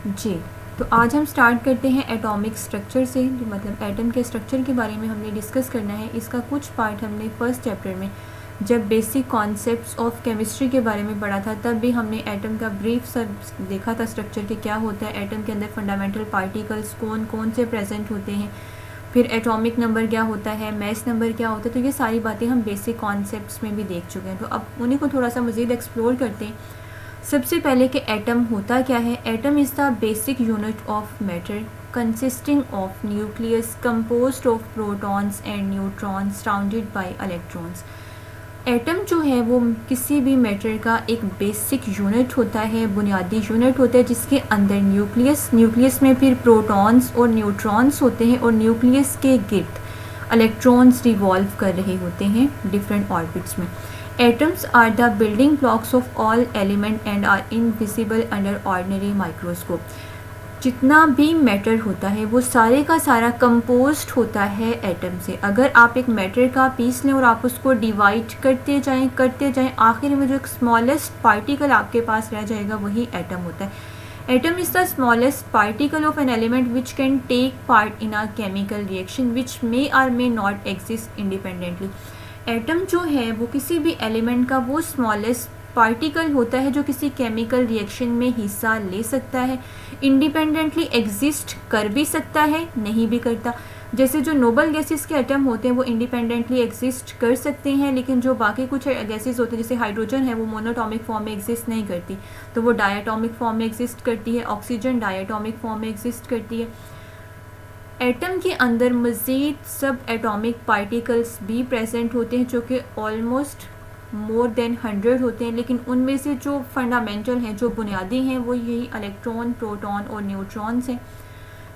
जी, तो आज हम स्टार्ट करते हैं एटॉमिक स्ट्रक्चर से, मतलब एटम के स्ट्रक्चर के बारे में हमने डिस्कस करना है। इसका कुछ पार्ट हमने फर्स्ट चैप्टर में जब बेसिक कॉन्सेप्ट्स ऑफ केमिस्ट्री के बारे में पढ़ा था, तब भी हमने एटम का ब्रीफ सा देखा था स्ट्रक्चर के क्या होता है, एटम के अंदर फंडामेंटल पार्टिकल्स कौन कौन से प्रेजेंट होते हैं, फिर एटॉमिक नंबर क्या होता है, मैस नंबर क्या होता है। तो ये सारी बातें हम बेसिक कॉन्सेप्ट्स में भी देख चुके हैं। तो अब उन्हीं को थोड़ा सा मज़ीद एक्सप्लोर करते हैं। सबसे पहले कि एटम होता क्या है। Atom is the basic unit of matter consisting of nucleus composed of protons and neutrons surrounded by electrons. Atom जो है वो किसी भी मैटर का एक बेसिक यूनिट होता है, बुनियादी यूनिट होता है, जिसके अंदर न्यूक्लियस में फिर प्रोटॉन्स और न्यूट्रॉन्स होते हैं, और न्यूक्लियस के गिर्द इलेक्ट्रॉन्स रिवॉल्व कर रहे होते हैं डिफरेंट ऑर्बिट्स में। Atoms are the building blocks of all element and are invisible under ordinary microscope। जितना भी मैटर होता है वो सारे का सारा कंपोज्ड होता है एटम से। अगर आप एक मैटर का पीस लें और आप उसको डिवाइड करते जाएं, आखिर में जो एक स्मॉलेस्ट पार्टिकल आपके पास रह जाएगा वही एटम होता है। Atom is the smallest particle of an element which can take part in a chemical reaction which may or may not exist independently. Atom जो है वो किसी भी एलिमेंट का वो स्मॉलेस्ट पार्टिकल होता है जो किसी केमिकल रिएक्शन में हिस्सा ले सकता है, इंडिपेंडेंटली एग्जिस्ट कर भी सकता है, नहीं भी करता। जैसे जो नोबल गैसेस के एटम होते हैं वो इंडिपेंडेंटली एग्जिस्ट कर सकते हैं, लेकिन जो बाकी कुछ गैसेस होते हैं जैसे हाइड्रोजन है वो मोनोटॉमिक फॉर्म में एग्जिस्ट नहीं करती, तो वो डायटॉमिक फॉर्म में एग्जिस्ट करती है। ऑक्सीजन डायटॉमिक फॉर्म में एग्जिस्ट करती है। एटम के अंदर मज़ीद सब एटॉमिक पार्टिकल्स भी प्रेजेंट होते हैं जो कि ऑलमोस्ट मोर देन 100 होते हैं, लेकिन उनमें से जो फंडामेंटल हैं, जो बुनियादी हैं, वो यही इलेक्ट्रॉन, प्रोटॉन और न्यूट्रॉन्स हैं।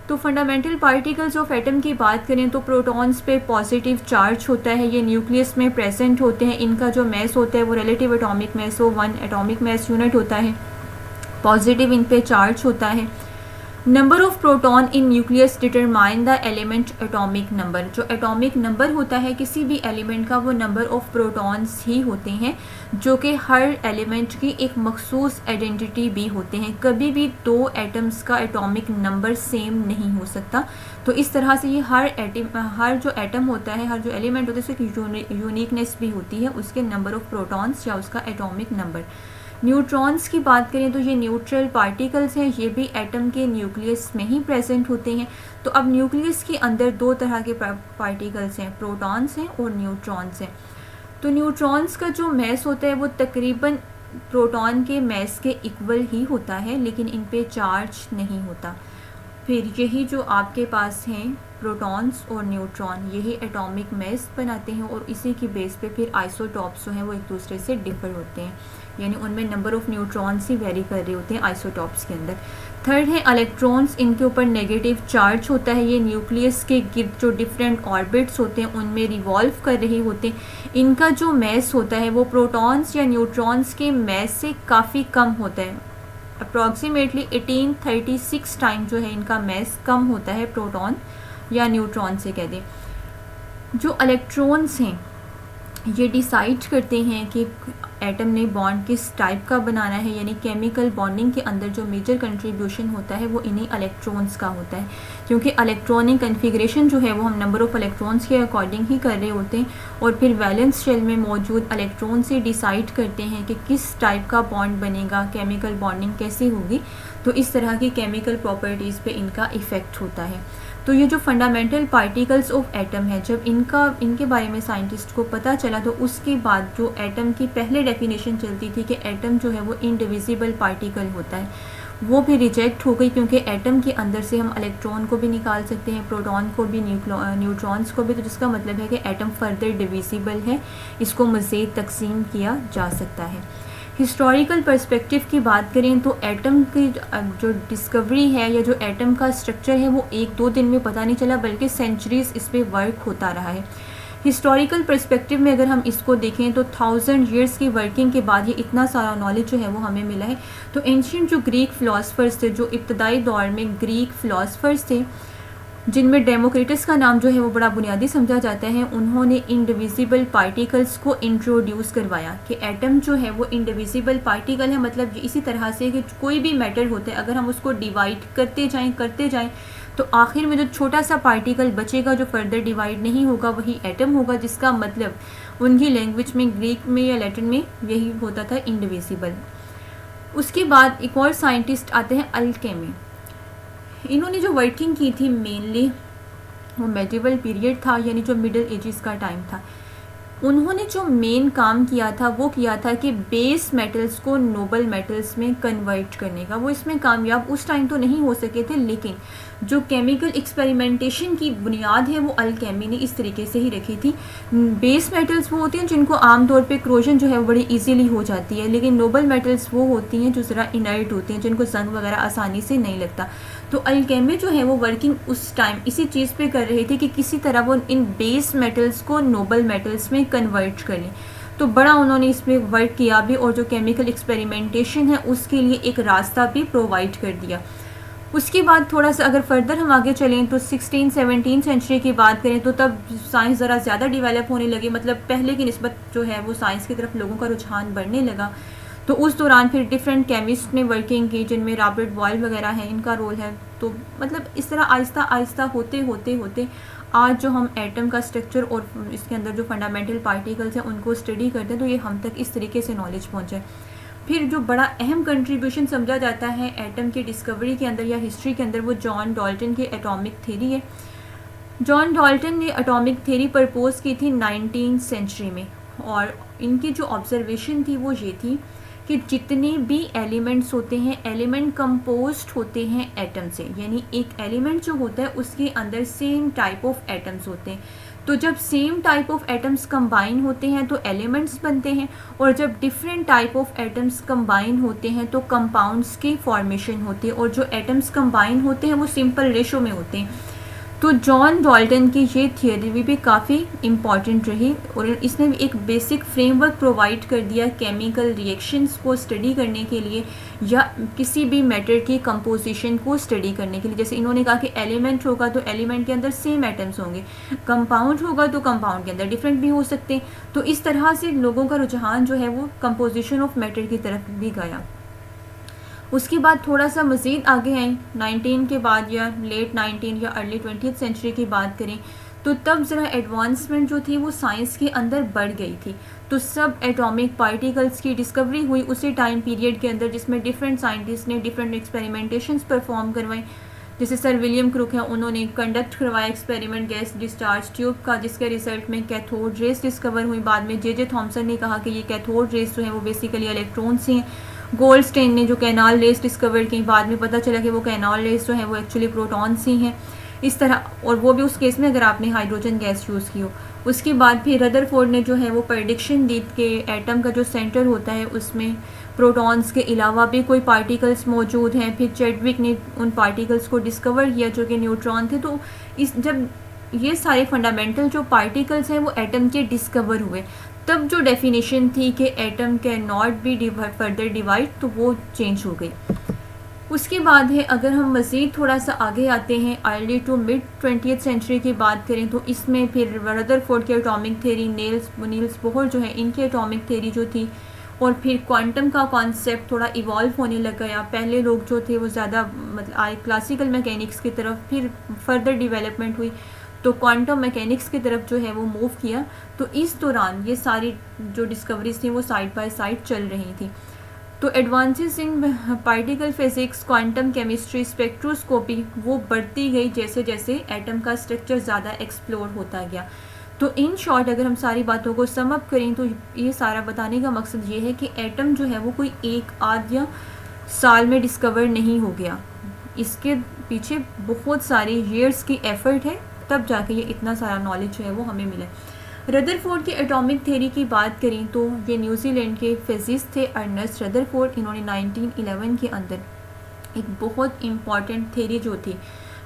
तो फंडामेंटल पार्टिकल्स ऑफ एटम की बात करें तो प्रोटॉन्स पे पॉजिटिव चार्ज होता है, ये न्यूक्लियस में प्रेजेंट होते हैं। इनका जो मैस होता है वो रिलेटिव एटॉमिक मैस, वो 1 एटॉमिक मैस यूनिट होता है। पॉजिटिव इन पे चार्ज होता है। Number of proton in nucleus determine the element atomic number. जो एटॉमिक नंबर होता है किसी भी एलिमेंट का, वो नंबर ऑफ प्रोटॉन्स ही होते हैं, जो कि हर एलिमेंट की एक मखसूस आइडेंटिटी भी होते हैं। कभी भी दो एटम्स का एटॉमिक नंबर सेम नहीं हो सकता। तो इस तरह से ये हर जो एटम होता है, हर जो एलिमेंट होता है, उसकी यूनिकनेस भी होती है, उसके नंबर ऑफ प्रोटॉन्स या उसका एटॉमिक नंबर। न्यूट्रॉन्स की बात करें तो ये न्यूट्रल पार्टिकल्स हैं, ये भी एटम के न्यूक्लियस में ही प्रेजेंट होते हैं। तो अब न्यूक्लियस के अंदर दो तरह के पार्टिकल्स हैं, प्रोटॉन्स हैं और न्यूट्रॉन्स हैं। तो न्यूट्रॉन्स का जो मैस होता है वो तकरीबन प्रोटॉन के मैस के इक्वल ही होता है, लेकिन इन पे चार्ज नहीं होता। फिर यही जो आपके पास हैं प्रोटॉन्स और न्यूट्रॉन, यही एटॉमिक मैस बनाते हैं, और इसी की बेस पे फिर आइसोटॉप्स जो हैं वो एक दूसरे से डिफर होते हैं, यानी उनमें number of neutrons he very कर रहे होते हैं आइसोटॉप्स के अंदर। थर्ड है इलेक्ट्रॉन्स, इनके ऊपर नेगेटिव चार्ज होता है, ये न्यूक्लियस के गिर्द जो डिफरेंट ऑर्बिट्स होते हैं उनमें रिवॉल्व कर रहे होते हैं। इनका जो मैस होता है वो प्रोटॉन्स या न्यूट्रॉन्स के मैस से काफ़ी कम होता है, अप्रॉक्सीमेटली 1836 टाइम जो है इनका मैस कम होता है प्रोटॉन या न्यूट्रॉन से कह दें। जो इलेक्ट्रॉन्स हैं ये डिसाइड करते हैं कि एटम ने बॉन्ड किस टाइप का बनाना है, यानी केमिकल बॉन्डिंग के अंदर जो मेजर कंट्रीब्यूशन होता है वो इन्हीं इलेक्ट्रॉन्स का होता है, क्योंकि इलेक्ट्रॉनिक कन्फिग्रेशन जो है वो हम नंबर ऑफ़ इलेक्ट्रॉन्स के अकॉर्डिंग ही कर रहे होते हैं, और फिर वैलेंस शेल में मौजूद इलेक्ट्रॉन से डिसाइड करते हैं कि किस टाइप का बॉन्ड बनेगा, केमिकल बॉन्डिंग कैसे होगी। तो इस तरह की केमिकल प्रॉपर्टीज़ पे इनका इफ़ेक्ट होता है। तो ये जो फंडामेंटल पार्टिकल्स ऑफ एटम है, जब इनके बारे में साइंटिस्ट को पता चला तो उसके बाद जो एटम की पहले डेफिनेशन चलती थी कि एटम जो है वो इनडिविजिबल पार्टिकल होता है, वो भी रिजेक्ट हो गई, क्योंकि एटम के अंदर से हम इलेक्ट्रॉन को भी निकाल सकते हैं, प्रोटॉन को भी, न्यूट्रॉन्स को भी। तो जिसका मतलब है कि एटम फर्दर डिविजिबल है, इसको मज़ीद तकसीम किया जा सकता है। हिस्टोरिकल पर्सपेक्टिव की बात करें तो एटम की जो डिस्कवरी है या जो एटम का स्ट्रक्चर है वो 1-2 दिन में पता नहीं चला, बल्कि सेंचुरीज़ इस पर वर्क होता रहा है। हिस्टोरिकल पर्सपेक्टिव में अगर हम इसको देखें तो 1000 ईयर्स की वर्किंग के बाद ये इतना सारा नॉलेज जो है वो हमें मिला है। तो एंशिएंट जो ग्रीक फ़िलासफ़र्स थे, जो इब्तदाई दौर में ग्रीक फ़िलासफ़र्स थे, जिनमें डेमोक्रिटस का नाम जो है वो बड़ा बुनियादी समझा जाता है। उन्होंने इंडिविजिबल पार्टिकल्स को इंट्रोड्यूस करवाया कि एटम जो है वो इंडिविजिबल पार्टिकल है, मतलब इसी तरह से कि कोई भी मैटर होता है अगर हम उसको डिवाइड करते जाएं तो आखिर में जो छोटा सा पार्टिकल बचेगा जो फर्दर डिवाइड नहीं होगा वही एटम होगा, जिसका मतलब उनकी लैंग्वेज में, ग्रीक में या लैटिन में यही होता था, इंडिविजिबल। उसके बाद एक और साइंटिस्ट आते हैं अल्केमी। इन्होंने जो वर्किंग की थी मेनली वो मेडिवल पीरियड था, यानी जो मिडिल एजेस का टाइम था। उन्होंने जो मेन काम किया था वो किया था कि बेस मेटल्स को नोबल मेटल्स में कन्वर्ट करने का। वो इसमें कामयाब उस टाइम तो नहीं हो सके थे, लेकिन जो केमिकल एक्सपेरिमेंटेशन की बुनियाद है वो अल्केमी ने इस तरीके से ही रखी थी। बेस मेटल्स वो होती हैं जिनको आमतौर पे क्रोजन जो है वो बड़ी इजीली हो जाती है, लेकिन नोबल मेटल्स वो होती हैं जो ज़रा इनर्ट होती हैं, जिनको जंग वगैरह आसानी से नहीं लगता। तो अल्केमी जो है वो वर्किंग उस टाइम इसी चीज़ पे कर रहे थे कि किसी तरह वो इन बेस मेटल्स को नोबल मेटल्स में कन्वर्ट कर लें। तो बड़ा उन्होंने इसमें वर्क किया भी, और जो केमिकल एक्सपेरिमेंटेशन है उसके लिए एक रास्ता भी प्रोवाइड कर दिया। उसके बाद थोड़ा सा अगर फर्दर हम आगे चलें तो 16-17 सेंचुरी की बात करें तो तब साइंस ज़रा ज़्यादा डेवलप होने लगी, मतलब पहले की निस्बत जो है वो साइंस की तरफ लोगों का रुझान बढ़ने लगा। तो उस दौरान फिर डिफरेंट केमिस्ट ने वर्किंग की, जिनमें रॉबर्ट बॉयल वगैरह हैं, इनका रोल है। तो मतलब इस तरह आहिस्ता आहिस्ता होते आज जो हम एटम का स्ट्रक्चर और इसके अंदर जो फंडामेंटल पार्टिकल्स हैं उनको स्टडी करते हैं, तो ये हम तक इस तरीके से नॉलेज पहुँचे। फिर जो बड़ा अहम कंट्रीब्यूशन समझा जाता है एटम की डिस्कवरी के अंदर या हिस्ट्री के अंदर, वो जॉन डाल्टन की एटॉमिक थ्योरी है। जॉन डाल्टन ने एटॉमिक थ्योरी प्रपोज की थी 19th सेंचुरी में, और इनकी जो ऑब्जर्वेशन थी वो ये थी कि जितने भी एलिमेंट्स होते हैं, एलिमेंट कंपोज्ड होते हैं एटम से, यानी एक एलिमेंट जो होता है उसके अंदर सेम टाइप ऑफ एटम्स होते हैं। तो जब same type of atoms combine होते हैं तो एलिमेंट्स बनते हैं, और जब different type of atoms combine होते हैं तो कंपाउंड्स की फॉर्मेशन होती है, और जो एटम्स कंबाइन होते हैं वो सिंपल रेशो में होते हैं। तो जॉन डाल्टन की ये थियोरी भी काफ़ी इम्पॉर्टेंट रही, और इसने भी एक बेसिक फ्रेमवर्क प्रोवाइड कर दिया केमिकल रिएक्शंस को स्टडी करने के लिए, या किसी भी मैटर की कंपोजिशन को स्टडी करने के लिए। जैसे इन्होंने कहा कि एलिमेंट होगा तो एलिमेंट के अंदर सेम एटम्स होंगे, कंपाउंड होगा तो कंपाउंड के अंदर डिफरेंट भी हो सकते हैं। तो इस तरह से लोगों का रुझान जो है वो कंपोजिशन ऑफ मैटर की तरफ भी गया। उसके बाद थोड़ा सा मज़ीद आगे आए 19 के बाद, या लेट 19 या अर्ली 20th सेंचुरी की बात करें तो तब ज़रा एडवांसमेंट जो थी वो साइंस के अंदर बढ़ गई थी। तो सब एटॉमिक पार्टिकल्स की डिस्कवरी हुई उसी टाइम पीरियड के अंदर, जिसमें डिफरेंट साइंटिस्ट ने डिफरेंट एक्सपेरिमेंटेशंस परफॉर्म करवाए। जैसे सर विलियम क्रूक हैं, उन्होंने कंडक्ट करवाया एक्सपेरिमेंट गैस डिस्चार्ज ट्यूब का, जिसके रिजल्ट में कैथोड रेस डिस्कवर हुई। बाद में जे थॉमसन ने कहा कि ये कैथोड रेस जो है वो बेसिकली इलेक्ट्रॉन्स ही हैं। गोल्डस्टेन ने जो कैनाल रेस डिस्कवर की, बाद में पता चला कि वो कैनाल रेस जो है वो एक्चुअली प्रोटॉन्स ही हैं। इस तरह, और वो भी उस केस में अगर आपने हाइड्रोजन गैस यूज़ की हो। उसके बाद फिर रदरफोर्ड ने जो है वो प्रेडिक्शन दी कि एटम का जो सेंटर होता है उसमें प्रोटॉन्स के अलावा भी कोई पार्टिकल्स मौजूद हैं। फिर चैडविक ने उन पार्टिकल्स को डिस्कवर किया जो कि न्यूट्रॉन थे। तो जब ये सारे फंडामेंटल जो पार्टिकल्स हैं वो एटम के डिस्कवर हुए, तब जो डेफिनेशन थी कि atom can not be further divide, तो वो चेंज हो गई। उसके बाद है, अगर हम मज़ीद थोड़ा सा आगे आते हैं early to mid 20th century की बात करें तो इसमें फिर रदरफोर्ड की एटॉमिक थ्योरी, नील्स बोहर जो है इनकी एटॉमिक थ्योरी जो थी, और फिर क्वांटम का कॉन्सेप्ट थोड़ा इवॉल्व होने लग गया। पहले लोग जो थे वो ज़्यादा मतलब आए क्लासिकल मैकेनिक्स की तरफ, फिर फर्दर डेवलपमेंट हुई तो क्वांटम मैकेनिक्स की तरफ जो है वो मूव किया। तो इस दौरान ये सारी जो डिस्कवरीज थी वो साइड बाय साइड चल रही थी। तो advances in particle physics, quantum chemistry, spectroscopy वो बढ़ती गई जैसे जैसे एटम का स्ट्रक्चर ज़्यादा एक्सप्लोर होता गया। तो इन शॉर्ट अगर हम सारी बातों को सम अप करें तो ये सारा बताने का मकसद ये है कि एटम जो है वो कोई एक आध या साल में डिस्कवर नहीं हो गया, इसके पीछे बहुत सारी ईयर्स की एफर्ट है, तब जाके ये इतना सारा नॉलेज जो है वो हमें मिला। रदरफोर्ड की एटॉमिक थ्योरी की बात करें तो ये न्यूजीलैंड के फिजिस्ट थे अर्नेस्ट रदरफोर्ड। इन्होंने 1911 के अंदर एक बहुत इम्पॉर्टेंट थ्योरी जो थी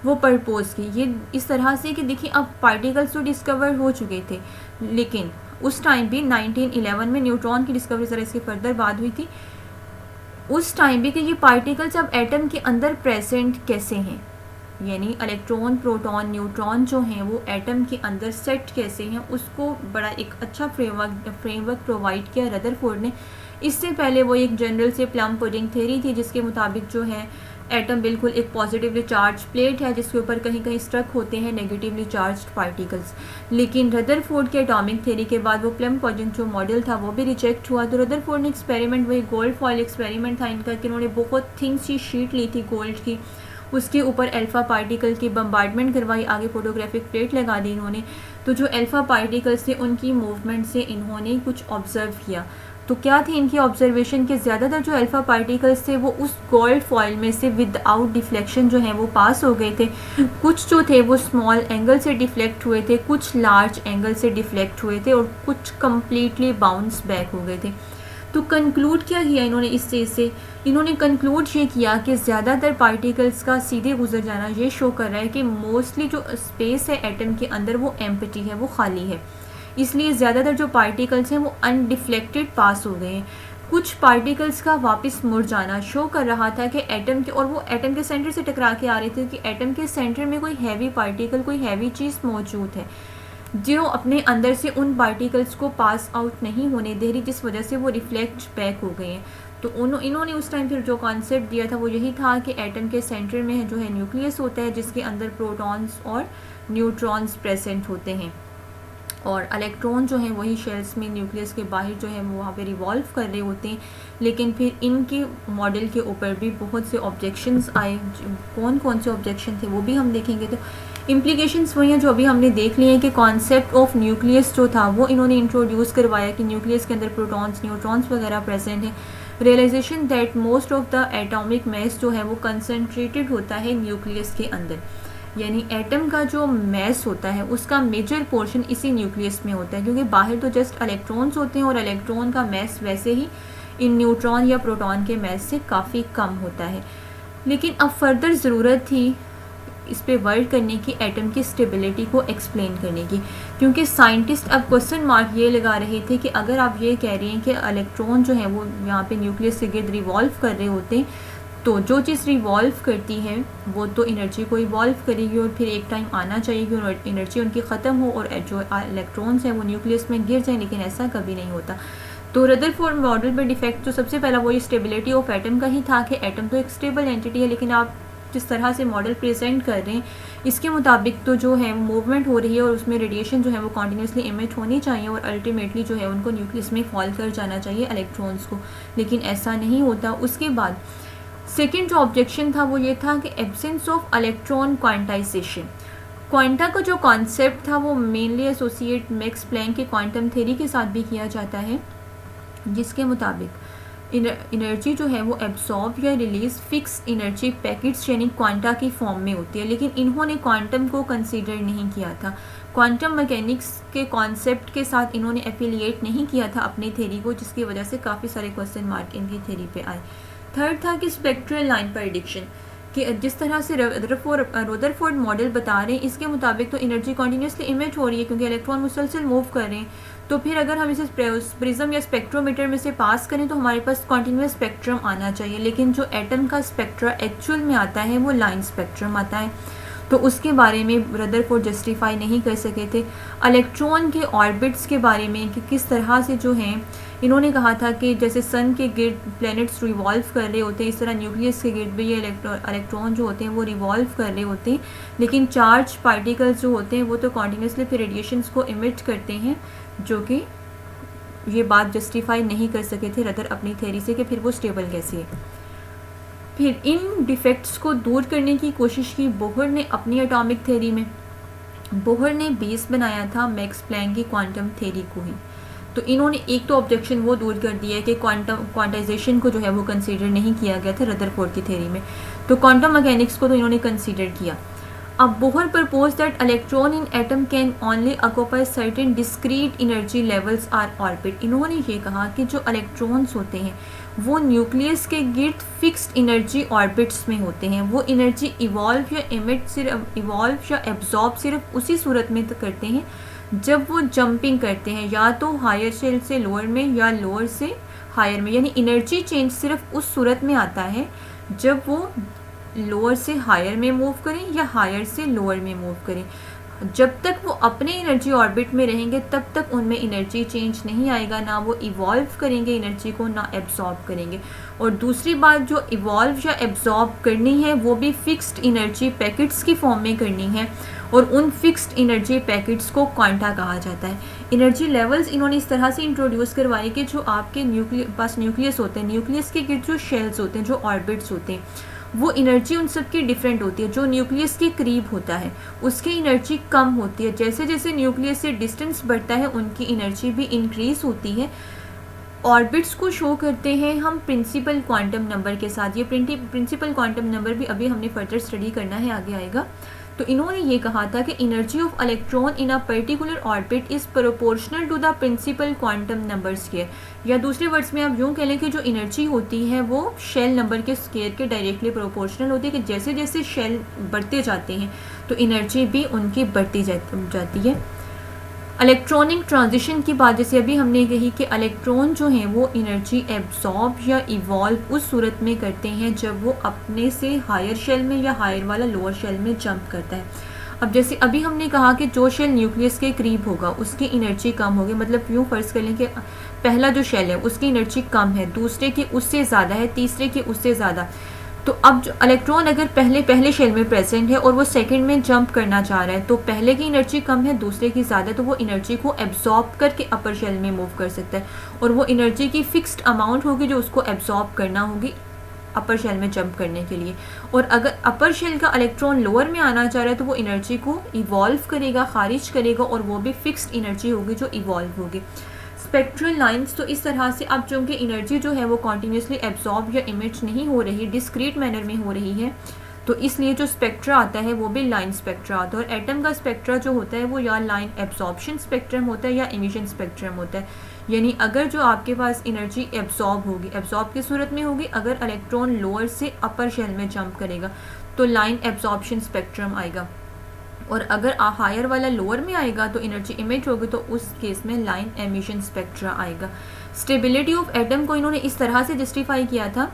वो प्रपोज की। ये इस तरह से कि देखिए अब पार्टिकल्स तो डिस्कवर हो चुके थे, लेकिन उस टाइम भी 1911 में न्यूट्रॉन की डिस्कवरी ज़रा इसके फर्दर बाद हुई थी। उस टाइम भी कि ये पार्टिकल्स अब एटम के अंदर प्रेजेंट कैसे हैं, यानी इलेक्ट्रॉन, प्रोटॉन, न्यूट्रॉन जो हैं वो एटम के अंदर सेट कैसे हैं, उसको बड़ा एक अच्छा फ्रेमवर्क प्रोवाइड किया रदरफोर्ड ने। इससे पहले वो एक जनरल से प्लम पुडिंग थ्योरी थी जिसके मुताबिक जो है एटम बिल्कुल एक पॉजिटिवली चार्ज प्लेट है जिसके ऊपर कहीं कहीं स्ट्रक होते हैं नेगेटिवली चार्ज्ड पार्टिकल्स। लेकिन रदरफोर्ड के एटॉमिक थ्योरी के बाद वो प्लम पुडिंग जो मॉडल था वो भी रिजेक्ट हुआ। तो रदरफोर्ड ने एक्सपेरिमेंट, वही गोल्ड फॉइल एक्सपेरिमेंट था इनका, कि उन्होंने बहुत थिन सी शीट ली थी गोल्ड की, उसके ऊपर अल्फ़ा पार्टिकल की बम्बार्डमेंट करवाई, आगे फोटोग्राफिक प्लेट लगा दी इन्होंने। तो जो अल्फ़ा पार्टिकल्स थे उनकी मूवमेंट से इन्होंने कुछ ऑब्ज़र्व किया। तो क्या थी इनकी ऑब्जर्वेशन के ज़्यादातर जो अल्फ़ा पार्टिकल्स थे वो उस गोल्ड फॉइल में से विदाउट डिफ्लेक्शन जो है वो पास हो गए थे। कुछ जो थे वो स्मॉल एंगल से डिफ्लेक्ट हुए थे, कुछ लार्ज एंगल से डिफ्लेक्ट हुए थे और कुछ कम्प्लीटली बाउंस बैक हो गए थे। तो कंक्लूड क्या किया इन्होंने इस चीज़ से, इन्होंने कंक्लूड ये किया कि ज़्यादातर पार्टिकल्स का सीधे गुजर जाना ये शो कर रहा है कि मोस्टली जो स्पेस है एटम के अंदर वो एम्प्टी है, वो खाली है, इसलिए ज़्यादातर जो पार्टिकल्स हैं वो अनडिफ्लेक्टेड पास हो गए हैं। कुछ पार्टिकल्स का वापस मुड़ जाना शो कर रहा था कि एटम के, और वो एटम के सेंटर से टकरा के आ रहे थे कि एटम के सेंटर में कोई हैवी पार्टिकल, कोई हैवी चीज़ मौजूद है जो अपने अंदर से उन पार्टिकल्स को पास आउट नहीं होने दे रही, जिस वजह से वो रिफ्लेक्ट बैक हो गए हैं। तो इन्होंने उस टाइम फिर जो कॉन्सेप्ट दिया था वो यही था कि एटम के सेंटर में जो है न्यूक्लियस होता है जिसके अंदर प्रोटॉन्स और न्यूट्रॉन्स प्रेजेंट होते हैं, और इलेक्ट्रॉन जो हैं वही शेल्स में न्यूक्लियस के बाहर जो है वो वहाँ पे रिवॉल्व कर रहे होते हैं। लेकिन फिर इनके मॉडल के ऊपर भी बहुत से ऑब्जेक्शंस आए। कौन कौन से ऑब्जेक्शन थे वो भी हम देखेंगे। तो इम्प्लीकेशंस वही हैं जो अभी हमने देख लिए हैं कि कॉन्सेप्ट ऑफ न्यूक्लियस जो था वो इन्होंने इंट्रोड्यूस करवाया कि न्यूक्लियस के अंदर प्रोटॉन्स, न्यूट्रॉन्स वगैरह प्रेजेंट हैं। Realisation that most of the atomic mass जो है वो कंसनट्रेटेड होता है न्यूक्लियस के अंदर, यानी एटम का जो मैस होता है उसका मेजर पोर्शन इसी न्यूक्लियस में होता है, क्योंकि बाहर तो जस्ट इलेक्ट्रॉन्स होते हैं और इलेक्ट्रॉन का मैस वैसे ही इन न्यूट्रॉन या प्रोटॉन के मैस से काफ़ी कम होता है। लेकिन अब फर्दर ज़रूरत थी इस पे वर्क करने की, एटम की स्टेबिलिटी को एक्सप्लेन करने की, क्योंकि साइंटिस्ट अब क्वेश्चन मार्क ये लगा रहे थे कि अगर आप ये कह रहे हैं कि इलेक्ट्रॉन जो है वो यहाँ पे न्यूक्लियस के गिर्द रिवॉल्व कर रहे होते हैं, तो जो चीज़ रिवॉल्व करती है वो तो एनर्जी को इवॉल्व करेगी और फिर एक टाइम आना चाहिए कि एनर्जी उनकी ख़त्म हो और जो इलेक्ट्रॉन्स हैं वो न्यूक्लियस में गिर जाएं, लेकिन ऐसा कभी नहीं होता। तो रदरफोर्ड मॉडल पर डिफेक्ट तो सबसे पहला वो स्टेबिलिटी ऑफ एटम का ही था कि एटम तो एक स्टेबल एंटिटी है, लेकिन आप जिस तरह से मॉडल प्रेजेंट कर रहे हैं इसके मुताबिक तो जो है मूवमेंट हो रही है और उसमें रेडिएशन जो है वो कॉन्टीन्यूसली इमिट होनी चाहिए और अल्टीमेटली जो है उनको न्यूक्लियस में फॉल कर जाना चाहिए इलेक्ट्रॉन्स को, लेकिन ऐसा नहीं होता। उसके बाद सेकेंड जो ऑब्जेक्शन था वो ये था कि absence of electron quantization. Quanta का जो कॉन्सेप्ट था वो मेनली एसोसिएट मैक्स प्लैंक के क्वांटम थ्योरी के साथ भी किया जाता है, जिसके मुताबिक एनर्जी जो है वो एब्सॉर्ब या रिलीज फिक्स एनर्जी पैकेट्स यानी क्वांटा की फॉर्म में होती है, लेकिन इन्होंने क्वांटम को कंसीडर नहीं किया था। क्वांटम मैकेनिक्स के कॉन्सेप्ट के साथ इन्होंने एफिलिएट नहीं किया था अपनी थ्योरी को, जिसकी वजह से काफ़ी सारे क्वेश्चन मार्क इनकी थ्योरी पे आए। थर्ड था कि स्पेक्ट्रल लाइन प्रेडिक्शन, कि जिस तरह से रदरफोर्ड मॉडल बता रहे हैं इसके मुताबिक तो एनर्जी कॉन्टीन्यूसली इमिट हो रही है क्योंकि इलेक्ट्रॉन मुसलसल मूव कर रहे हैं, तो फिर अगर हम इसे प्रिज्म या स्पेक्ट्रोमीटर में से पास करें तो हमारे पास कॉन्टीन्यूस स्पेक्ट्रम आना चाहिए, लेकिन जो एटम का स्पेक्ट्रा एक्चुअल में आता है वो लाइन स्पेक्ट्रम आता है। तो उसके बारे में रदरफोर्ड जस्टिफाई नहीं कर सके थे। इलेक्ट्रॉन के ऑर्बिट्स के बारे में कि किस तरह से जो हैं, इन्होंने कहा था कि जैसे सन के गिर्द प्लैनेट्स रिवॉल्व कर रहे होते हैं इस तरह न्यूक्लियस के गिर्द भी ये इलेक्ट्रॉन जो होते हैं वो रिवॉल्व कर रहे होते हैं, लेकिन चार्ज पार्टिकल्स जो होते हैं वो तो कॉन्टीन्यूसली फिर रेडिएशंस को इमिट करते हैं, जो कि ये बात जस्टिफाई नहीं कर सके थे रदर अपनी थ्योरी से कि फिर वो स्टेबल कैसे है। फिर इन डिफेक्ट्स को दूर करने की कोशिश की बोहर ने अपनी एटॉमिक थ्योरी में। बोहर ने बेस बनाया था मैक्स प्लैंक की क्वांटम थ्योरी को ही। तो इन्होंने एक तो ऑब्जेक्शन वो दूर कर दिया है कि क्वांटाइजेशन को जो है वो कंसीडर नहीं किया गया था रदरफोर्ड की थ्योरी में, तो क्वांटम मैकेनिक्स को तो इन्होंने कंसीडर किया। अब Bohr propose that electron in atom can only occupy certain discrete energy levels or orbit. इन्होंने ये कहा कि जो इलेक्ट्रॉन्स होते हैं वो न्यूक्लियस के गिर्द फिक्स्ड एनर्जी ऑर्बिट्स में होते हैं, वो एनर्जी इवॉल्व या इमिट सिर्फ इवॉल्व या एब्जॉर्ब सिर्फ उसी सूरत में करते हैं जब वो जंपिंग करते हैं, या तो हायर शेल से लोअर में या लोअर से हायर में, यानी एनर्जी चेंज सिर्फ उस सूरत में आता है जब वो लोअर से हायर में मूव करें या हायर से लोअर में मूव करें, जब तक वो अपने एनर्जी ऑर्बिट में रहेंगे तब तक उनमें एनर्जी चेंज नहीं आएगा, ना वो इवॉल्व करेंगे एनर्जी को, ना एब्जॉर्ब करेंगे। और दूसरी बात, जो इवॉल्व या एब्जॉर्ब करनी है वो भी फिक्स्ड एनर्जी पैकेट्स की फॉर्म में करनी है, और उन फिक्स्ड एनर्जी पैकेट्स को क्वांटा कहा जाता है। एनर्जी लेवल्स इन्होंने इस तरह से इंट्रोड्यूस करवाए कि जो आपके पास न्यूक्लियस होते हैं, न्यूक्लियस के गिर्द जो शेल्स होते हैं, जो ऑर्बिट्स होते हैं, वो एनर्जी उन सब की डिफरेंट होती है। जो न्यूक्लियस के करीब होता है उसकी एनर्जी कम होती है, जैसे जैसे न्यूक्लियस से डिस्टेंस बढ़ता है उनकी एनर्जी भी इंक्रीज होती है। ऑर्बिट्स को शो करते हैं हम प्रिंसिपल क्वांटम नंबर के साथ। ये प्रिंसिपल क्वांटम नंबर भी अभी हमने फर्दर स्टडी करना है, आगे आएगा। तो इन्होंने ये कहा था कि energy of electron in a particular orbit is proportional to the principal quantum number square, या दूसरे वर्ड्स में आप यूँ कह लें कि जो एनर्जी होती है वो शेल नंबर के स्केयर के डायरेक्टली प्रोपोर्शनल होती है, कि जैसे जैसे शेल बढ़ते जाते हैं तो एनर्जी भी उनकी बढ़ती जाती है। इलेक्ट्रॉनिक ट्रांजिशन की बात जैसे अभी हमने कही कि इलेक्ट्रॉन जो हैं वो एनर्जी एब्जॉर्ब या इवॉल्व उस सूरत में करते हैं जब वो अपने से हायर शेल में या हायर वाला लोअर शेल में जंप करता है। अब जैसे अभी हमने कहा कि जो शेल न्यूक्लियस के करीब होगा उसकी एनर्जी कम होगी, मतलब यूँ फर्ज कर लें कि पहला जो शेल है उसकी एनर्जी कम है, दूसरे की उससे ज़्यादा है, तीसरे की उससे ज़्यादा। तो अब जो इलेक्ट्रॉन अगर पहले शेल में प्रेजेंट है और वो सेकंड में जंप करना चाह रहा है, तो पहले की एनर्जी कम है, दूसरे की ज़्यादा, तो वो एनर्जी को एब्जॉर्ब करके अपर शेल में मूव कर सकता है, और वो एनर्जी की फिक्स्ड अमाउंट होगी जो उसको एब्जॉर्ब करना होगी अपर शेल में जंप करने के लिए। और अगर अपर शेल का इलेक्ट्रॉन लोअर में आना चाह रहा है तो वो एनर्जी को इवॉल्व करेगा, खारिज करेगा, और वो भी फिक्स्ड एनर्जी होगी जो इवॉल्व होगी। स्पेक्ट्रल लाइंस तो इस तरह से, अब चूँकि एनर्जी जो है वो कॉन्टीन्यूसली एब्जॉर्ब या इमिट नहीं हो रही, डिस्क्रीट मैनर में हो रही है, तो इसलिए जो स्पेक्ट्रा आता है वो भी लाइन स्पेक्ट्रा आता है। और एटम का स्पेक्ट्रा जो होता है वो या लाइन एब्जॉर्प्शन स्पेक्ट्रम होता है या इमिशन स्पेक्ट्रम होता है। यानी अगर जो आपके पास एनर्जी एब्जॉर्ब होगी, एब्जॉर्ब की सूरत में होगी, अगर इलेक्ट्रॉन लोअर से अपर शेल में जंप करेगा तो लाइन एब्जॉर्प्शन स्पेक्ट्रम आएगा, और अगर हायर वाला लोअर में आएगा तो एनर्जी इमिट होगी, तो उस केस में लाइन एमिशन स्पेक्ट्रा आएगा। स्टेबिलिटी ऑफ एटम को इन्होंने इस तरह से जस्टिफाई किया था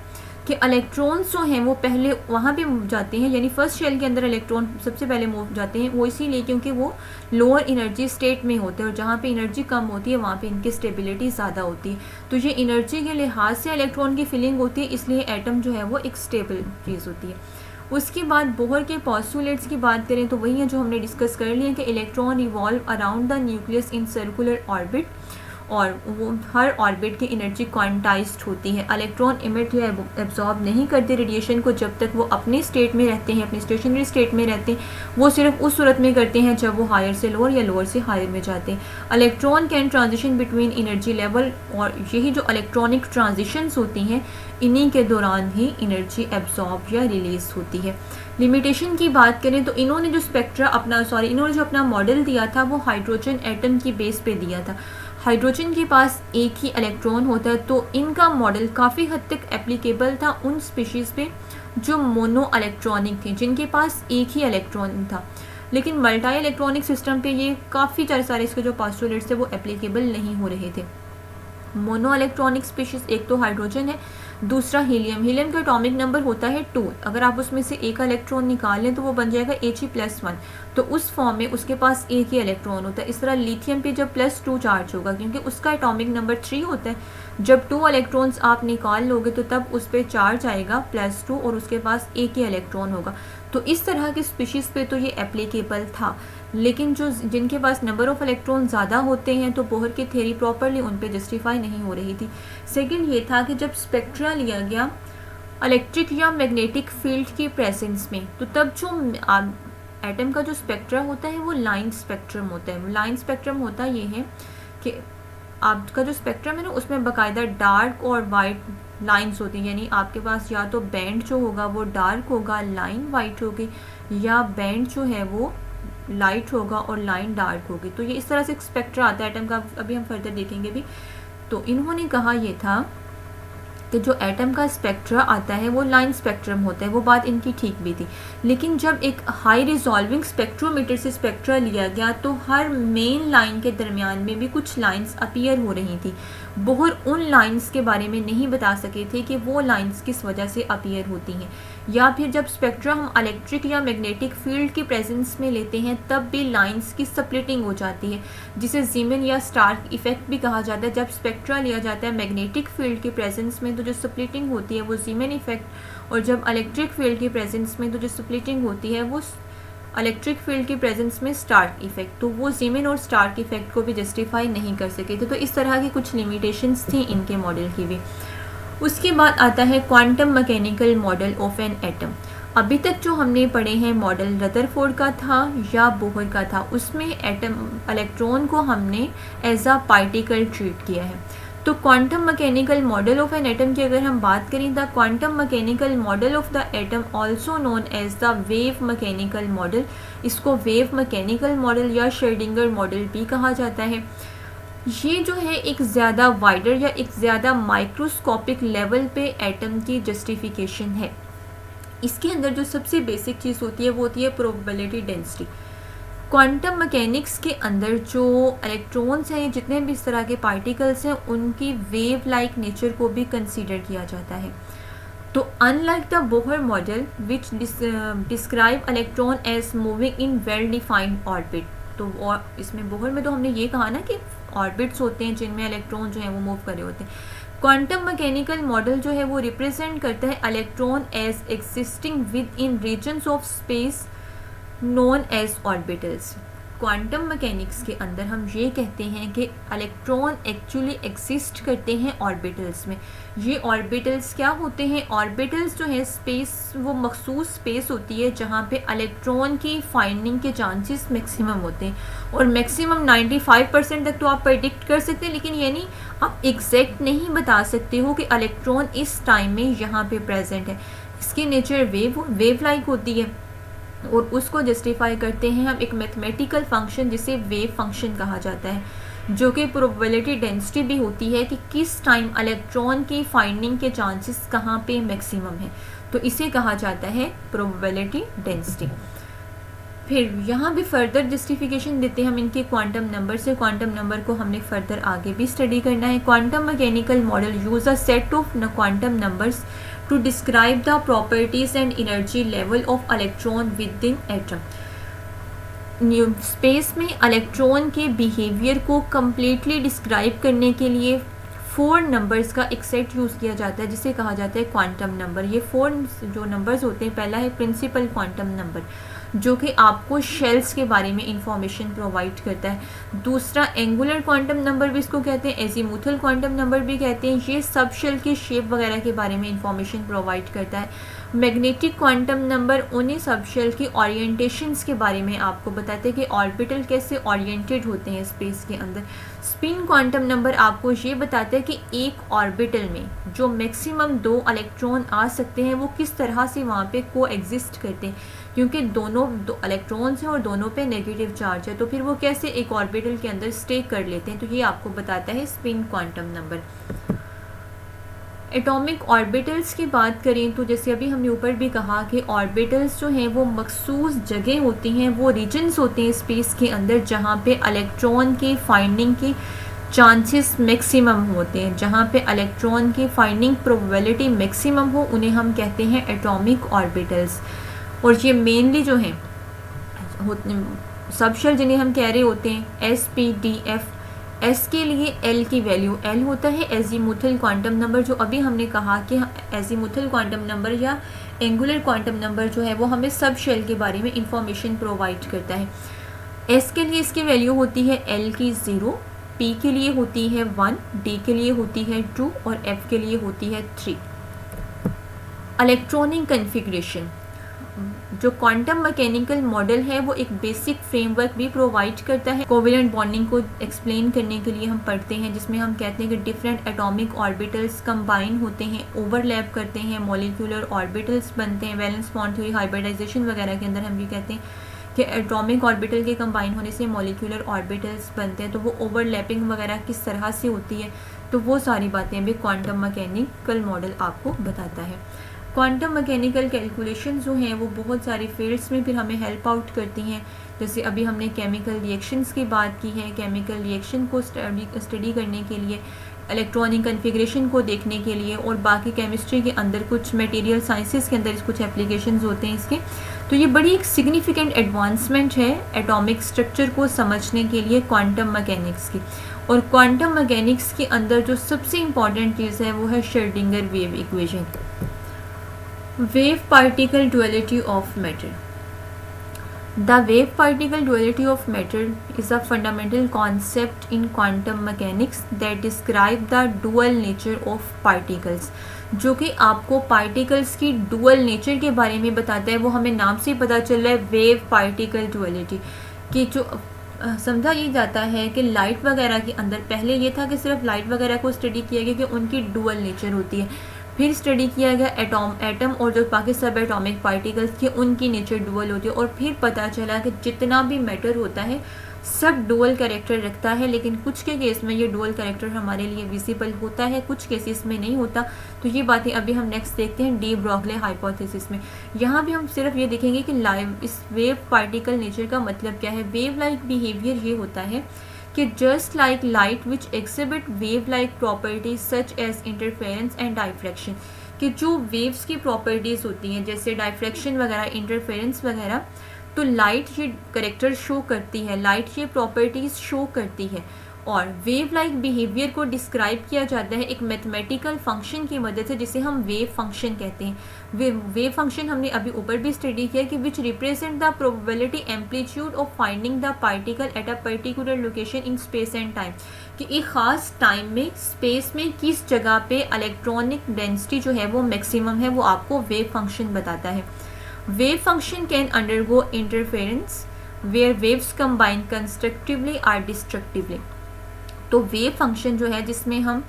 कि इलेक्ट्रॉन्स जो हैं वो पहले वहाँ पे जाते हैं, यानी फर्स्ट शेल के अंदर इलेक्ट्रॉन सबसे पहले मूव जाते हैं, वो इसीलिए क्योंकि वो लोअर एनर्जी स्टेट में होते हैं, और जहाँ पे एनर्जी कम होती है वहाँ पे इनकी स्टेबिलिटी ज़्यादा होती है। तो ये एनर्जी के लिहाज से इलेक्ट्रॉन की फिलिंग होती है, इसलिए एटम जो है वो एक स्टेबल चीज़ होती है। उसके बाद बोहर के पॉस्टुलेट्स की बात करें तो वही है जो हमने डिस्कस कर लिया कि electron revolve around the nucleus in circular orbit, और वो हर ऑर्बिट की एनर्जी क्वांटाइज्ड होती है। इलेक्ट्रॉन इमिट या एब्जॉर्ब नहीं करते रेडिएशन को जब तक वो अपने स्टेट में रहते हैं, अपनी स्टेशनरी स्टेट में रहते हैं, वो सिर्फ उस सूरत में करते हैं जब वो हायर से लोअर या लोअर से हायर में जाते हैं। Electron can transition between energy level, और यही जो इलेक्ट्रॉनिक ट्रांजिशंस होती हैं इन्हीं के दौरान ही एनर्जी एब्जॉर्ब या रिलीज होती है। लिमिटेशन की बात करें तो इन्होंने जो अपना मॉडल दिया था वो हाइड्रोजन एटम की बेस पे दिया था। हाइड्रोजन के पास एक ही इलेक्ट्रॉन होता है, तो इनका मॉडल काफ़ी हद तक एप्लीकेबल था उन स्पीशीज़ पे जो मोनो इलेक्ट्रॉनिक थे, जिनके पास एक ही इलेक्ट्रॉन था। लेकिन मल्टी इलेक्ट्रॉनिक सिस्टम पे ये काफ़ी सारे इसके जो पोस्टुलेट्स थे वो एप्लीकेबल नहीं हो रहे थे। मोनो इलेक्ट्रॉनिक स्पीशीज़ एक तो हाइड्रोजन है, दूसरा हीलियम। हीलियम का एटॉमिक नंबर होता है 2। अगर आप उसमें से एक इलेक्ट्रॉन निकाल लें तो वो बन जाएगा He+1, तो उस फॉर्म में उसके पास एक ही इलेक्ट्रॉन होता है। इस तरह लिथियम पे जब +2 चार्ज होगा क्योंकि उसका एटॉमिक नंबर 3 होता है, जब 2 इलेक्ट्रॉन्स आप निकाल लोगे तो तब उस पर चार्ज आएगा +2 और उसके पास एक ही इलेक्ट्रॉन होगा। तो इस तरह के स्पीशीज़ पे तो ये एप्लीकेबल था, लेकिन जिनके पास नंबर ऑफ़ इलेक्ट्रॉन ज़्यादा होते हैं तो बोहर की थ्योरी प्रॉपरली उन पे जस्टिफाई नहीं हो रही थी। सेकंड ये था कि जब स्पेक्ट्रा लिया गया इलेक्ट्रिक या मैग्नेटिक फील्ड की प्रेजेंस में, तो तब जो एटम का जो स्पेक्ट्रा होता है वो लाइन स्पेक्ट्रम होता है। लाइन स्पेक्ट्रम होता ये है कि आपका जो स्पेक्ट्रम है ना उसमें बाकायदा डार्क और वाइट लाइंस होती हैं, यानी आपके पास या तो बैंड जो होगा वो डार्क होगा, लाइन वाइट होगी, या बैंड जो है वो लाइट होगा और लाइन डार्क होगी। तो ये इस तरह से स्पेक्ट्रा आता है एटम का, अभी हम फर्दर देखेंगे भी। तो इन्होंने कहा ये था कि जो एटम का स्पेक्ट्रा आता है वो लाइन स्पेक्ट्रम होता है, वो बात इनकी ठीक भी थी। लेकिन जब एक हाई रिजॉल्विंग स्पेक्ट्रोमीटर से स्पेक्ट्रा लिया गया तो हर मेन लाइन के दरमियान में भी कुछ लाइंस अपीयर हो रही थी। बोहर उन लाइंस के बारे में नहीं बता सके थे कि वो लाइंस किस वजह से अपीयर होती हैं। या फिर जब स्पेक्ट्रा हम इलेक्ट्रिक या मैग्नेटिक फील्ड की प्रेजेंस में लेते हैं तब भी लाइंस की स्प्लिटिंग हो जाती है, जिसे ज़ीमन या स्टार्क इफेक्ट भी कहा जाता है। जब स्पेक्ट्रा लिया जाता है मैग्नेटिक फील्ड की प्रेजेंस में तो जो स्प्लिटिंग होती है वो ज़ीमन इफेक्ट, और जब इलेक्ट्रिक फील्ड की प्रेजेंस में तो जो स्प्लिटिंग होती है वो इलेक्ट्रिक फील्ड की प्रेजेंस में स्टार्क इफेक्ट। तो वो ज़ीमन और स्टार्क इफेक्ट को भी जस्टिफाई नहीं कर सके थे। तो इस तरह की कुछ लिमिटेशंस थी इनके मॉडल की भी। उसके बाद आता है quantum mechanical model of an atom. अभी तक जो हमने पढ़े हैं मॉडल रदरफोर्ड का था या बोहर का था, उसमें एटम इलेक्ट्रॉन को हमने एज अ पार्टिकल ट्रीट किया है। तो quantum mechanical model of an atom की अगर हम बात करें, the quantum mechanical model of the atom also known as the wave mechanical model, इसको वेव मैकेनिकल मॉडल या श्रोडिंगर मॉडल भी कहा जाता है। ये जो है एक ज़्यादा वाइडर या एक ज़्यादा माइक्रोस्कोपिक लेवल पे एटम की जस्टिफिकेशन है। इसके अंदर जो सबसे बेसिक चीज़ होती है वो होती है प्रोबेबिलिटी डेंसिटी। क्वांटम मैकेनिक्स के अंदर जो इलेक्ट्रॉन्स हैं, जितने भी इस तरह के पार्टिकल्स हैं, उनकी वेव लाइक नेचर को भी कंसीडर किया जाता है। तो unlike the Bohr model which describe electron as moving in well defined orbit, तो और इसमें बोहर में तो हमने ये कहा ना कि ऑर्बिट्स होते हैं जिनमें इलेक्ट्रॉन जो है वो मूव कर रहे होते हैं। क्वांटम मैकेनिकल मॉडल जो है वो रिप्रेजेंट करता है electron as existing within regions of space known as orbitals. Quantum mechanics के अंदर हम ये कहते हैं कि इलेक्ट्रॉन एक्चुअली एग्जिस्ट करते हैं ऑर्बिटल्स में। ये ऑर्बिटल्स क्या होते हैं? ऑर्बिटल्स जो है स्पेस, वो मखसूस स्पेस होती है जहाँ पे इलेक्ट्रॉन की फाइंडिंग के चांसेस मैक्सिमम होते हैं, और मैक्सिमम 95% तक तो आप प्रेडिक्ट कर सकते हैं, लेकिन यानी आप एग्जैक्ट नहीं बता सकते हो कि इलेक्ट्रॉन इस टाइम में यहाँ पे प्रेजेंट है। इसकी नेचर वेव लाइक होती है, और उसको जस्टिफाई करते हैं हम एक मैथमेटिकल फंक्शन जिसे वेव फंक्शन कहा जाता है, जो कि प्रोबेबिलिटी डेंसिटी भी होती है कि किस टाइम इलेक्ट्रॉन की फाइंडिंग के चांसेस कहाँ पे मैक्सिमम है। तो इसे कहा जाता है प्रोबेबिलिटी डेंसिटी। फिर यहाँ भी फर्दर जस्टिफिकेशन देते हैं हम इनके क्वांटम नंबर से। क्वांटम नंबर को हमने फर्दर आगे भी स्टडी करना है। Quantum mechanical model use a set of quantum numbers to describe the properties and energy level of electron within atom। Space में इलेक्ट्रॉन के बिहेवियर को कम्प्लीटली डिस्क्राइब करने के लिए 4 नंबर्स का एक सेट यूज़ किया जाता है जिसे कहा जाता है क्वांटम नंबर। ये 4 जो नंबर्स होते हैं, पहला है प्रिंसिपल क्वांटम नंबर जो कि आपको शेल्स के बारे में इंफॉर्मेशन प्रोवाइड करता है। दूसरा एंगुलर क्वांटम नंबर भी इसको कहते हैं, एजीमुथल क्वांटम नंबर भी कहते हैं। ये सब शेल की शेप वगैरह के बारे में इंफॉर्मेशन प्रोवाइड करता है। मैग्नेटिक क्वांटम नंबर उन्हीं सब शेल की ओरिएंटेशंस के बारे में आपको बताते हैं कि ऑर्बिटल कैसे ओरिएंटेड होते हैं स्पेस के अंदर। स्पिन क्वांटम नंबर आपको ये बताता है कि एक ऑर्बिटल में जो मैक्सिमम 2 इलेक्ट्रॉन आ सकते हैं वो किस तरह से वहाँ पे को एग्जिस्ट करते हैं, क्योंकि दोनों 2 इलेक्ट्रॉन्स हैं और दोनों पे नेगेटिव चार्ज है, तो फिर वो कैसे एक ऑर्बिटल के अंदर स्टे कर लेते हैं। तो ये आपको बताता है spin quantum number. Atomic orbitals की बात करें तो जैसे अभी हमने ऊपर भी कहा कि ऑर्बिटल्स जो हैं वो मखसूस जगह होती हैं, वो रीजन्स होते हैं स्पेस के अंदर जहाँ पे इलेक्ट्रॉन की फाइंडिंग की चांसेस मैक्सिमम होते हैं। जहाँ पे इलेक्ट्रॉन की फाइंडिंग प्रोबेबिलिटी मैक्सिमम हो उन्हें हम कहते हैं एटॉमिक ऑर्बिटल्स। और ये मेनली जो हैं सब शेल जिन्हें हम कह रहे होते हैं SPDF। एस के लिए एल की वैल्यू एल होता है एजीमुथल क्वांटम नंबर, जो अभी हमने कहा कि एजीमुथल क्वांटम नंबर या एंगुलर क्वांटम नंबर जो है वो हमें सब शेल के बारे में इंफॉर्मेशन प्रोवाइड करता है। एस के लिए इसकी वैल्यू होती है एल की 0, पी के लिए होती है 1, डी के लिए होती है 2 और एफ के लिए होती है 3। इलेक्ट्रॉनिक कन्फिग्रेशन, जो क्वांटम मैकेनिकल मॉडल है वो एक बेसिक फ्रेमवर्क भी प्रोवाइड करता है। कोवेलेंट बॉन्डिंग को एक्सप्लेन करने के लिए हम पढ़ते हैं, जिसमें हम कहते हैं कि डिफरेंट एटॉमिक ऑर्बिटल्स कंबाइन होते हैं, ओवरलैप करते हैं, मॉलिक्यूलर ऑर्बिटल्स बनते हैं। वैलेंस बॉन्ड थ्योरी, हाइब्रिडाइजेशन वगैरह के अंदर हम ये कहते हैं कि एटॉमिक ऑर्बिटल के कंबाइन होने से मॉलिक्यूलर ऑर्बिटल्स बनते हैं। तो वो ओवरलैपिंग वगैरह किस तरह से होती है, तो वो सारी बातें भी क्वांटम मैकेनिकल मॉडल आपको बताता है। क्वांटम मैकेनिकल कैलकुलेशन जो हैं वो बहुत सारी फील्ड्स में फिर हमें हेल्प आउट करती हैं। जैसे अभी हमने केमिकल रिएक्शंस की बात की है, केमिकल रिएक्शन को स्टडी करने के लिए इलेक्ट्रॉनिक कन्फिग्रेशन को देखने के लिए, और बाकी केमिस्ट्री के अंदर कुछ मटेरियल साइंसेस के अंदर कुछ एप्लीकेशंस होते हैं इसके। तो ये बड़ी एक सिग्निफिकेंट एडवांसमेंट है एटॉमिक स्ट्रक्चर को समझने के लिए क्वांटम मैकेनिक्स की। और क्वांटम मैकेनिक्स के अंदर जो सबसे इम्पॉर्टेंट चीज़ है वो है Schrodinger wave equation. Wave particle duality of matter. The wave particle duality of matter is a fundamental concept in quantum mechanics that describe the dual nature of particles, जो कि आपको पार्टिकल्स की डुअल नेचर के बारे में बताता है। वो हमें नाम से ही पता चल रहा है, वेव पार्टिकल डुअलिटी, कि जो समझा ये जाता है कि लाइट वगैरह के अंदर पहले ये था कि सिर्फ लाइट वगैरह को स्टडी किया गया कि उनकी डुअल नेचर होती है, फिर स्टडी किया गया एटम और जो बाकी सब एटॉमिक पार्टिकल्स की उनकी नेचर डुअल होती है, और फिर पता चला कि जितना भी मैटर होता है सब डुअल कैरेक्टर रखता है, लेकिन कुछ के केस में ये डुअल कैरेक्टर हमारे लिए विजिबल होता है, कुछ केसेस में नहीं होता। तो ये बातें अभी हम नेक्स्ट देखते हैं डी ब्रॉगले हाइपोथेसिस में। यहाँ भी हम सिर्फ ये देखेंगे कि इस वेव पार्टिकल नेचर का मतलब क्या है। वेव लाइक बिहेवियर ये होता है कि just like light which exhibit wave like properties such as interference and diffraction, कि जो वेव्स की प्रॉपर्टीज़ होती हैं जैसे डाइफ्रैक्शन वगैरह, इंटरफेरेंस वगैरह, तो लाइट ये करेक्टर शो करती है, लाइट ये प्रॉपर्टीज़ शो करती है। और वेव लाइक बिहेवियर को डिस्क्राइब किया जाता है एक मैथमेटिकल फंक्शन की मदद से जिसे हम वेव फंक्शन कहते हैं। वेव फंक्शन हमने अभी ऊपर भी स्टडी किया कि which represent the probability amplitude of finding the particle at a particular location in space and time, कि एक ख़ास टाइम में स्पेस में किस जगह पे इलेक्ट्रॉनिक डेंसिटी जो है वो मैक्सिमम है, वो आपको वेव फंक्शन बताता है। Wave function can undergo interference where waves combine constructively और डिस्ट्रक्टिवली। तो वेव फंक्शन जो है जिसमें हम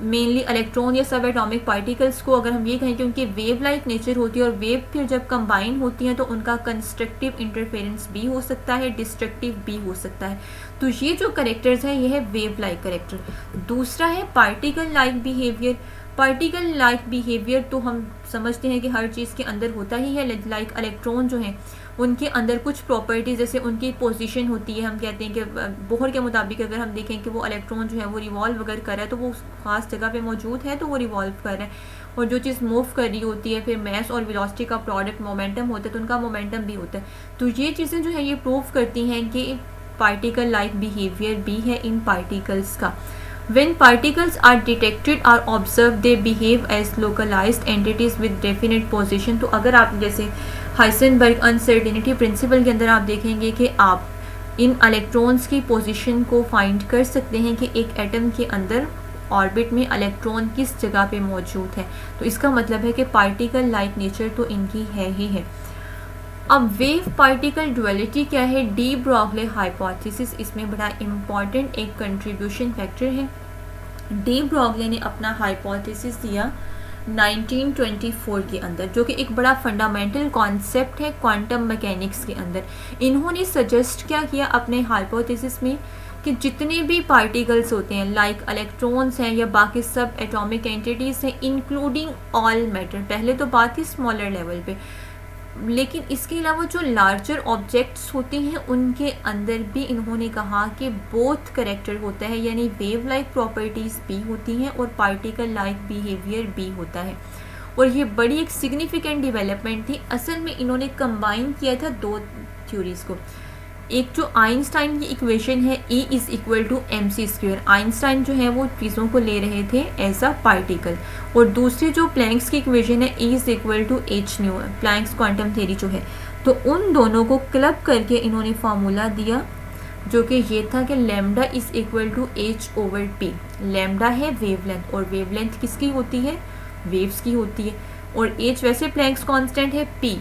मेनली इलेक्ट्रॉन या सब एटॉमिक पार्टिकल्स को अगर हम ये कहें कि उनकी वेव लाइक नेचर होती है और वेव फिर जब कंबाइन होती हैं तो उनका कंस्ट्रक्टिव इंटरफेरेंस भी हो सकता है, डिस्ट्रक्टिव भी हो सकता है। तो ये जो करेक्टर्स हैं ये है वेव लाइक करेक्टर। दूसरा है particle like behaviour. Particle like behaviour तो हम समझते हैं कि हर चीज़ के अंदर होता ही है। लाइक इलेक्ट्रॉन जो हैं उनके अंदर कुछ प्रॉपर्टीज़ जैसे उनकी पोजीशन होती है, हम कहते हैं कि बोहर के मुताबिक अगर हम देखें कि वो इलेक्ट्रॉन जो है वो रिवॉल्व अगर कर रहा है तो वो ख़ास जगह पे मौजूद है तो वो रिवॉल्व कर रहा है, और जो चीज़ मूव कर रही होती है फिर मैस और वेलोसिटी का प्रोडक्ट मोमेंटम होता है तो उनका मोमेंटम भी होता है। तो ये चीज़ें जो है ये प्रूव करती हैं कि पार्टिकल लाइक बिहेवियर भी है इन पार्टिकल्स का। When particles are detected or observed, they behave as localized entities with definite position। तो अगर आप जैसे हाइसेनबर्ग अनसर्टेनिटी प्रिंसिपल के अंदर आप देखेंगे कि आप इन इलेक्ट्रॉन्स की पोजीशन को फाइंड कर सकते हैं कि एक एटम के अंदर ऑर्बिट में इलेक्ट्रॉन किस जगह पे मौजूद है। तो इसका मतलब है कि पार्टिकल लाइक नेचर तो इनकी है ही है। अब वेव पार्टिकल डुअलिटी क्या है? डी ब्रॉगले हाइपोथेसिस इसमें बड़ा इम्पॉर्टेंट एक कंट्रीब्यूशन फैक्टर है। डी ब्रॉगले ने अपना हाइपोथेसिस दिया 1924 के अंदर, जो कि एक बड़ा फंडामेंटल कॉन्सेप्ट है क्वांटम मैकेनिक्स के अंदर। इन्होंने सजेस्ट क्या किया अपने हाइपोथेसिस में कि जितने भी पार्टिकल्स होते हैं लाइक इलेक्ट्रॉन्स हैं या बाकी सब एटॉमिक एंटिटीज़ हैं इंक्लूडिंग ऑल मैटर, पहले तो बात थी स्मॉलर लेवल पे, लेकिन इसके अलावा जो लार्जर ऑब्जेक्ट्स होते हैं उनके अंदर भी इन्होंने कहा कि बोथ करेक्टर होता है, यानी वेव लाइक प्रॉपर्टीज़ भी होती हैं और पार्टिकल लाइक बिहेवियर भी होता है। और ये बड़ी एक सिग्निफिकेंट डेवलपमेंट थी। असल में इन्होंने कंबाइन किया था दो थ्योरीज़ को। एक जो आइंस्टाइन की इक्वेशन है E = mc², आइंस्टाइन जो है वो चीज़ों को ले रहे थे एज अ पार्टिकल, और दूसरी जो प्लैंक्स की इक्वेशन है E = hν, Planck's quantum theory जो है। तो उन दोनों को क्लब करके इन्होंने फार्मूला दिया जो कि ये था कि लैम्डा = h/p। लैम्डा है वेवलेंथ, और वेवलेंथ किसकी होती है? वेव्स की होती है। और h वैसे प्लैंक्स कांस्टेंट है, p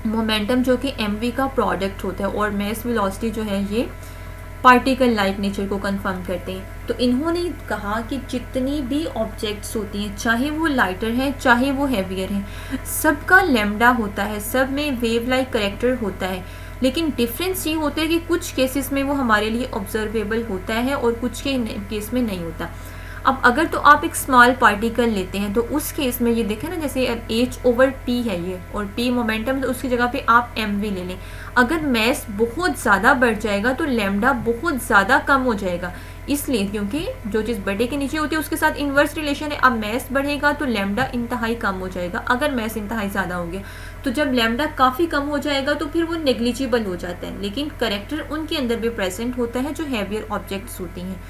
मोमेंटम जो कि mv का प्रोडक्ट होता है, और मैस वेलोसिटी जो है ये पार्टिकल लाइक नेचर को कंफर्म करते हैं। तो इन्होंने कहा कि जितनी भी ऑब्जेक्ट्स होती हैं, चाहे वो लाइटर हैं चाहे वो हैवियर हैं, सबका लैम्डा होता है, सब में वेव लाइक करेक्टर होता है, लेकिन डिफरेंस ये होता है कि कुछ केसेस में वो हमारे लिए ऑब्जर्वेबल होता है और कुछ के केस में नहीं होता। अब अगर तो आप एक स्मॉल पार्टिकल लेते हैं तो उस केस में ये देखें ना, जैसे h/p है ये और p मोमेंटम, तो उसकी जगह पे आप mv ले लें। अगर मैस बहुत ज़्यादा बढ़ जाएगा तो लैम्डा बहुत ज़्यादा कम हो जाएगा, इसलिए क्योंकि जो चीज़ बड़े के नीचे होती है उसके साथ इन्वर्स रिलेशन है। अब मैस बढ़ेगा तो लैम्डा इंतहाई कम हो जाएगा, अगर मैस इंतहाई ज़्यादा हो गया तो जब लैम्डा काफ़ी कम हो जाएगा तो फिर वो नेग्लिजिबल हो जाता है, लेकिन करेक्टर उनके अंदर भी प्रेजेंट होता है जो हैवियर ऑब्जेक्ट्स होती हैं।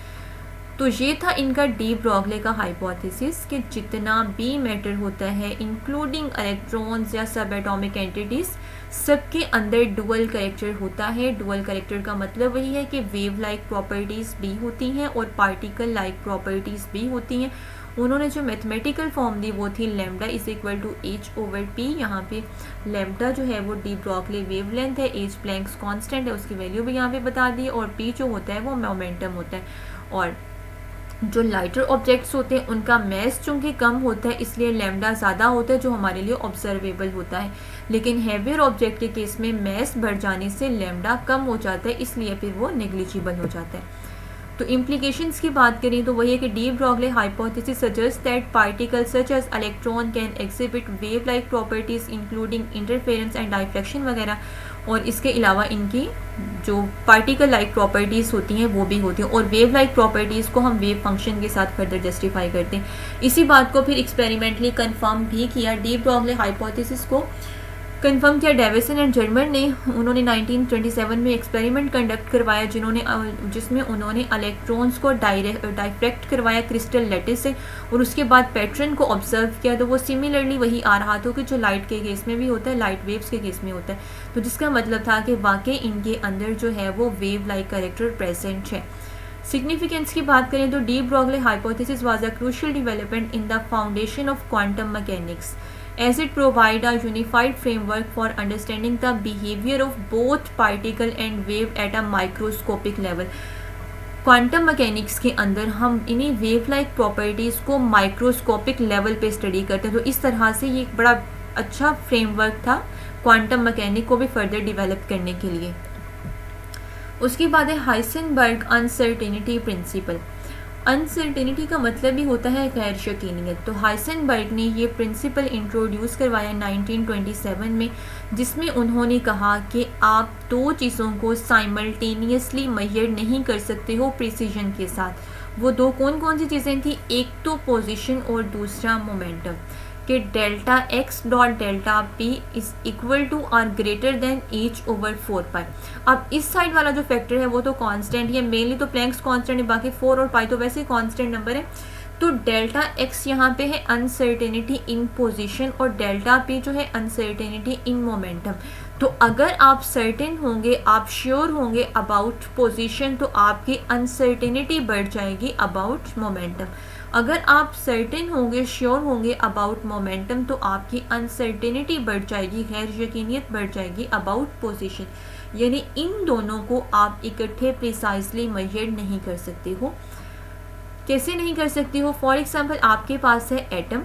तो ये था इनका डी ब्रॉगले का हाइपोथेसिस कि जितना भी मैटर होता है इंक्लूडिंग इलेक्ट्रॉन्स या सब एटॉमिक एंटिटीज़, सबके अंदर डुअल करेक्टर होता है। डुअल करेक्टर का मतलब वही है कि वेव लाइक प्रॉपर्टीज़ भी होती हैं और पार्टिकल लाइक प्रॉपर्टीज़ भी होती हैं। उन्होंने जो मैथमेटिकल फॉर्म दी वो थी lambda is equal to h/p। यहाँ पे लैम्डा जो है वो डी ब्रॉगले वेवलेंथ है, h प्लैंक्स कांस्टेंट है, उसकी वैल्यू भी यहाँ पे बता दी, और p जो होता है वो मोमेंटम होता है। और जो लाइटर ऑब्जेक्ट्स होते हैं उनका मैस चूँकि कम होता है इसलिए लैम्डा ज़्यादा होता है जो हमारे लिए ऑब्जर्वेबल होता है, लेकिन हैवियर ऑब्जेक्ट के केस में मैस बढ़ जाने से लैम्डा कम हो जाता है, इसलिए फिर वो नेग्लिजिबल हो जाता है। तो इम्प्लीकेशंस की बात करें तो वही है कि de Broglie hypothesis suggest that particles such as electron can exhibit wave like properties including interference and diffraction वगैरह, और इसके अलावा इनकी जो पार्टिकल लाइक प्रॉपर्टीज़ होती हैं वो भी होती हैं, और वेव लाइक प्रॉपर्टीज़ को हम वेव फंक्शन के साथ फर्दर जस्टिफाई करते हैं। इसी बात को फिर एक्सपेरिमेंटली कंफर्म भी किया, डी ब्रॉगले हाइपोथेसिस को कंफर्म किया डेविसन एंड जर्मन ने। उन्होंने 1927 में एक्सपेरिमेंट कंडक्ट करवाया जिसमें उन्होंने इलेक्ट्रॉन्स को डाइफ्रैक्ट करवाया क्रिस्टल लैटिस से, और उसके बाद पैटर्न को ऑब्जर्व किया तो वो सिमिलरली वही आ रहा था कि जो लाइट के केस में भी होता है, लाइट वेव्स के केस में होता है। तो जिसका मतलब था कि वाकई इनके अंदर जो है वो वेव लाइक कैरेक्टर प्रेजेंट है। सिग्निफिकेंस की बात करें तो de Broglie hypothesis was a crucial development in the foundation of quantum mechanics as it provide a unified framework for understanding the behavior of both particle and wave at a microscopic level। Quantum mechanics के अंदर हम इन्हीं wave like properties को microscopic level पे study करते हैं, तो इस तरह से ये एक बड़ा अच्छा फ्रेमवर्क था क्वांटम मैकेनिक को भी फर्दर डेवलप करने के लिए। उसके बाद है हाइसेनबर्ग अनसर्टेनिटी प्रिंसिपल। अनसर्टेनिटी का मतलब भी होता है गैर यकीनियत। तो हाइसेनबर्ग ने ये प्रिंसिपल इंट्रोड्यूस करवाया 1927 में, जिसमें उन्होंने कहा कि आप दो चीज़ों को साइमल्टेनियसली मेजर नहीं कर सकते हो प्रिसीजन के साथ। वो दो कौन कौन सी चीज़ें थी, एक तो पोजीशन और दूसरा मोमेंटम, कि delta X dot delta P is equal to or greater than h/4π। अब इस साइड वाला जो फैक्टर है वो तो कांस्टेंट है, मेनली तो प्लैंक्स कांस्टेंट है, बाकी 4 और पाई तो वैसे ही कांस्टेंट नंबर है। तो डेल्टा एक्स यहाँ पे है अनसर्टेनिटी इन पोजीशन और डेल्टा पी जो है अनसर्टेनिटी इन मोमेंटम। तो अगर आप सर्टेन होंगे, आप श्योर होंगे अबाउट पोजीशन, तो आपकी अनसर्टेनिटी बढ़ जाएगी अबाउट मोमेंटम। अगर आप सर्टेन होंगे, श्योर होंगे अबाउट मोमेंटम, तो आपकी अनसर्टेनिटी बढ़ जाएगी, गैर यकीनियत बढ़ जाएगी अबाउट पोजीशन। यानी इन दोनों को आप इकट्ठे प्रिसाइजली मेजर नहीं कर सकते हो। कैसे नहीं कर सकते हो? फॉर एग्जांपल आपके पास है एटम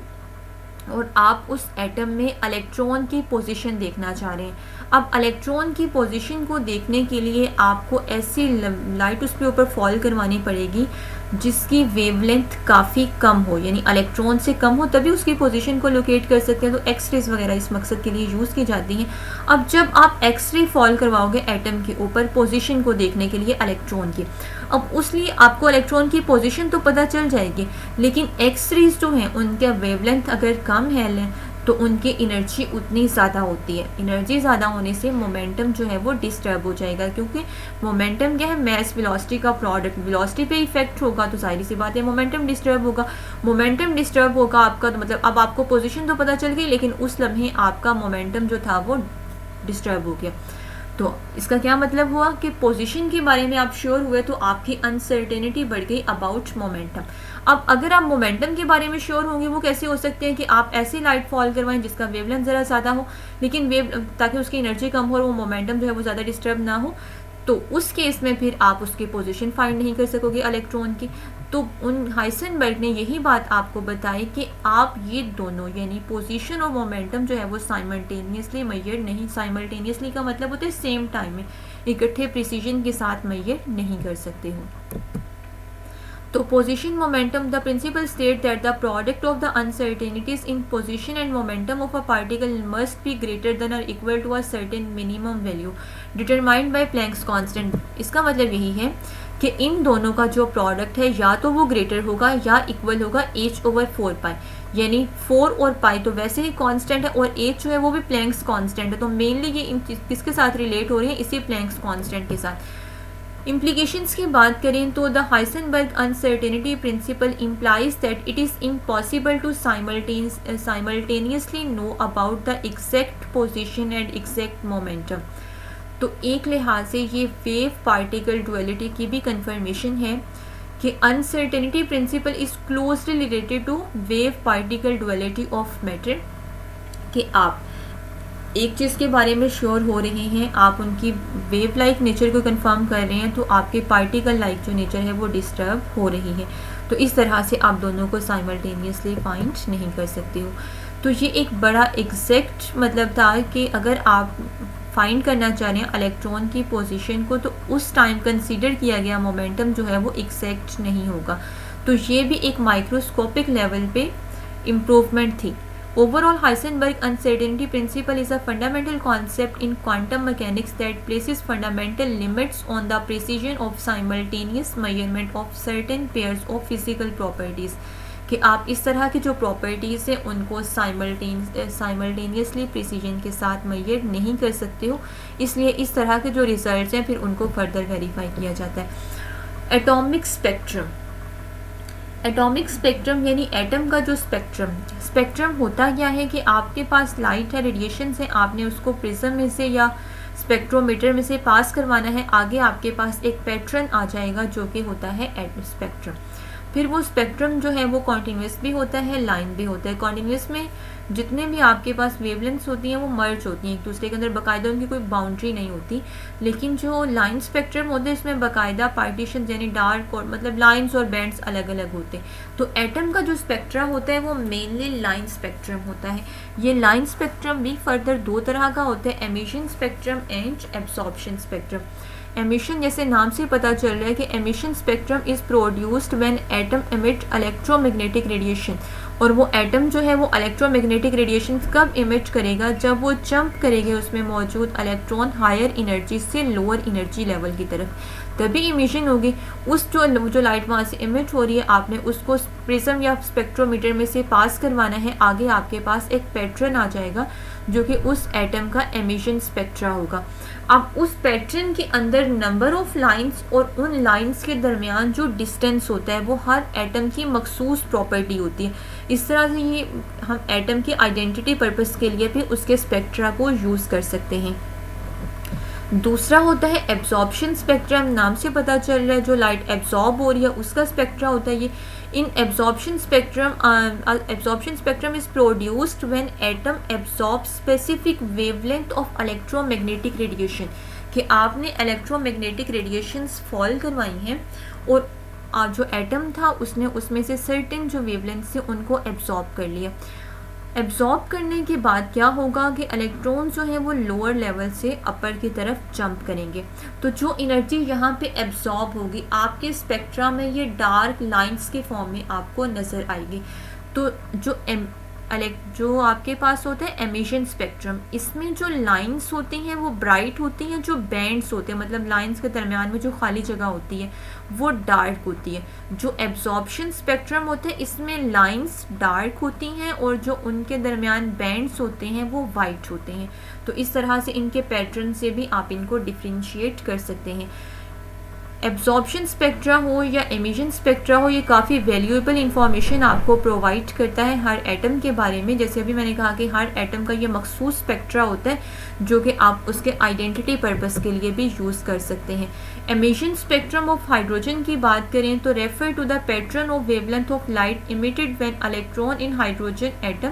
और आप उस एटम में इलेक्ट्रॉन की पोजीशन देखना चाह रहे हैं। अब इलेक्ट्रॉन की पोजीशन को देखने के लिए आपको ऐसी लाइट उसके ऊपर फॉल करवानी पड़ेगी जिसकी वेवलेंथ काफ़ी कम हो, यानी इलेक्ट्रॉन से कम हो, तभी उसकी पोजीशन को लोकेट कर सकते हैं। तो एक्सरेज वगैरह इस मकसद के लिए यूज़ की जाती हैं। अब जब आप एक्सरे फॉल करवाओगे एटम के ऊपर पोजीशन को देखने के लिए इलेक्ट्रॉन की, अब उसलिए आपको इलेक्ट्रॉन की पोजीशन तो पता चल जाएगी, लेकिन एक्सरेज जो हैं उनका वेवलेंथ अगर कम है तो उनकी एनर्जी उतनी ज़्यादा होती है। एनर्जी ज़्यादा होने से मोमेंटम जो है वो डिस्टर्ब हो जाएगा, क्योंकि मोमेंटम क्या है, मास वेलोसिटी का प्रोडक्ट। वेलोसिटी पे इफेक्ट होगा तो सारी सी बात है मोमेंटम डिस्टर्ब होगा। मोमेंटम डिस्टर्ब होगा आपका, तो मतलब अब आपको पोजीशन तो पता चल गई, लेकिन उस लम्हे आपका मोमेंटम जो था वो डिस्टर्ब हो गया। तो इसका क्या मतलब हुआ कि पोजीशन के बारे में आप श्योर हुए तो आपकी अनसर्टेनिटी बढ़ गई अबाउट मोमेंटम। अब अगर आप मोमेंटम के बारे में श्योर होंगे, वो कैसे हो सकते हैं कि आप ऐसी लाइट फॉल करवाएं जिसका वेवलेंथ ज़रा ज़्यादा हो, लेकिन ताकि उसकी एनर्जी कम हो और वो मोमेंटम जो है वो ज़्यादा डिस्टर्ब ना हो, तो उस केस में फिर आप उसकी पोजीशन फाइंड नहीं कर सकोगे इलेक्ट्रॉन की। तो उन हाइसेनबर्ग ने यही बात आपको बताई कि आप ये दोनों यानी पोजीशन और मोमेंटम जो है वो साइमल्टेनियसली मेजर नहीं, साइमल्टेनियसली का मतलब होता है सेम टाइम में, इकट्ठे प्रिसीजन के साथ मेजर नहीं कर सकते हो। तो position momentum, the principle state that the product of the uncertainties in position and momentum of a particle must be greater than और equal to a certain minimum value determined by Planck's constant. इसका मतलब यही है कि इन दोनों का जो product है या तो वो ग्रेटर होगा या इक्वल होगा h/4 यानी 4 और पाई तो वैसे ही कांस्टेंट है और h जो है वो भी प्लैंक्स कांस्टेंट है। तो मेनली ये किसके साथ रिलेट हो रही है, इसी प्लैंक्स कांस्टेंट के साथ। इम्प्लीकेशंस की बात करें तो the Heisenberg uncertainty principle implies that it is impossible to simultaneously know about the exact position and exact momentum. तो एक लिहाज से ये वेव पार्टिकल डुअलिटी की भी कंफर्मेशन है कि uncertainty principle is closely related to wave particle duality of matter, कि आप एक चीज़ के बारे में श्योर हो रहे हैं, आप उनकी वेव लाइक नेचर को कंफर्म कर रहे हैं, तो आपके पार्टिकल लाइक जो नेचर है वो डिस्टर्ब हो रही है। तो इस तरह से आप दोनों को साइमल्टेनियसली फाइंड नहीं कर सकते हो। तो ये एक बड़ा एग्जैक्ट मतलब था कि अगर आप फाइंड करना चाह रहे हैं इलेक्ट्रॉन की पोजीशन को, तो उस टाइम कंसीडर किया गया मोमेंटम जो है वो एग्जैक्ट नहीं होगा। तो ये भी एक माइक्रोस्कोपिक लेवल पे इम्प्रूवमेंट थी। Overall, Heisenberg uncertainty principle is a fundamental concept in quantum mechanics that places fundamental limits on the precision of simultaneous measurement of certain pairs of physical properties, कि आप इस तरह की जो प्रॉपर्टीज़ है उनको साइमल्टेनियसली प्रिसीजन के साथ मेजर नहीं कर सकते हो, इसलिए इस तरह के जो रिजल्ट्स हैं फिर उनको फर्दर वेरीफाई किया जाता है। एटॉमिक स्पेक्ट्रम, एटॉमिक स्पेक्ट्रम यानी एटम का जो स्पेक्ट्रम होता क्या है कि आपके पास लाइट है, रेडिएशन है, आपने उसको प्रिज्म में से या स्पेक्ट्रोमीटर में से पास करवाना है, आगे आपके पास एक पैटर्न आ जाएगा जो कि होता है स्पेक्ट्रम। फिर वो स्पेक्ट्रम जो है वो कॉन्टिन्यूस भी होता है, लाइन भी होता है। कॉन्टिन्यूस में जितने भी आपके पास वेवलेंथ्स होती हैं वो मर्ज होती हैं एक दूसरे के अंदर, बाकायदा उनकी कोई बाउंड्री नहीं होती। लेकिन जो लाइन स्पेक्ट्रम होते हैं इसमें बाकायदा पार्टीशन यानी डार्क और मतलब लाइंस और बैंड्स अलग अलग होते हैं। तो एटम का जो स्पेक्ट्रा होता है वो मेनली लाइन स्पेक्ट्रम होता है। ये लाइन स्पेक्ट्रम भी फर्दर दो तरह का होता है, emission spectrum and absorption spectrum. Emission जैसे नाम से पता चल रहा है कि emission spectrum is produced when atom emit electromagnetic radiation, और वो एटम जो है वो इलेक्ट्रोमैग्नेटिक रेडिएशन कब इमिट करेगा, जब वो जंप करेंगे उसमें मौजूद इलेक्ट्रॉन हायर एनर्जी से लोअर एनर्जी लेवल की तरफ, तभी इमिशन होगी। उस जो लाइट वहाँ से इमिट हो रही है आपने उसको प्रिज्म या स्पेक्ट्रोमीटर में से पास करवाना है, आगे आपके पास एक पैटर्न आ जाएगा जो कि उस एटम का एमिशन स्पेक्ट्रा होगा। अब उस पैटर्न के अंदर नंबर ऑफ लाइंस और उन लाइंस के दरमियान जो डिस्टेंस होता है वो हर एटम की मखसूस प्रॉपर्टी होती है। इस तरह से ये हम एटम की आइडेंटिटी पर्पस के लिए भी उसके स्पेक्ट्रा को यूज़ कर सकते हैं। दूसरा होता है एब्जॉर्प्शन स्पेक्ट्रम, नाम से पता चल रहा है जो लाइट एब्जॉर्ब हो रही है उसका स्पेक्ट्रा होता है ये। इन absorption spectrum is produced when atom absorb specific wavelength of electromagnetic radiation, कि आपने इलेक्ट्रोमैग्नेटिक रेडिएशंस फॉल करवाई हैं और जो एटम था उसने उसमें से सर्टेन जो वेवलेंथ से उनको एब्जॉर्ब कर लिया। एब्जॉर्ब करने के बाद क्या होगा कि इलेक्ट्रॉन जो है वो लोअर लेवल से अपर की तरफ जंप करेंगे, तो जो एनर्जी यहाँ पे एब्जॉर्ब होगी आपके स्पेक्ट्रा में ये डार्क लाइंस के फॉर्म में आपको नज़र आएगी। तो जो आपके पास होता है एमिशन स्पेक्ट्रम, इसमें जो लाइंस होती हैं वो ब्राइट होती हैं, जो बैंड्स होते हैं मतलब लाइंस के दरमियान में जो खाली जगह होती है वो डार्क होती है। जो एब्जॉर्प्शन स्पेक्ट्रम होते हैं इसमें लाइंस डार्क होती हैं और जो उनके दरमियान बैंड्स होते हैं वो वाइट होते हैं। तो इस तरह से इनके पैटर्न से भी आप इनको डिफ्रेंशिएट कर सकते हैं। एब्जॉर्प्शन स्पेक्ट्रा हो या एमिशन स्पेक्ट्रा हो, ये काफ़ी वैल्यूएबल इंफॉर्मेशन आपको प्रोवाइड करता है हर एटम के बारे में। जैसे अभी मैंने कहा कि हर एटम का ये मखसूस स्पेक्ट्रा होता है जो कि आप उसके आइडेंटिटी पर्पस के लिए भी यूज़ कर सकते हैं। एमिशन स्पेक्ट्रम ऑफ हाइड्रोजन की बात करें तो refer to the pattern of wavelength of light emitted when electron in hydrogen atom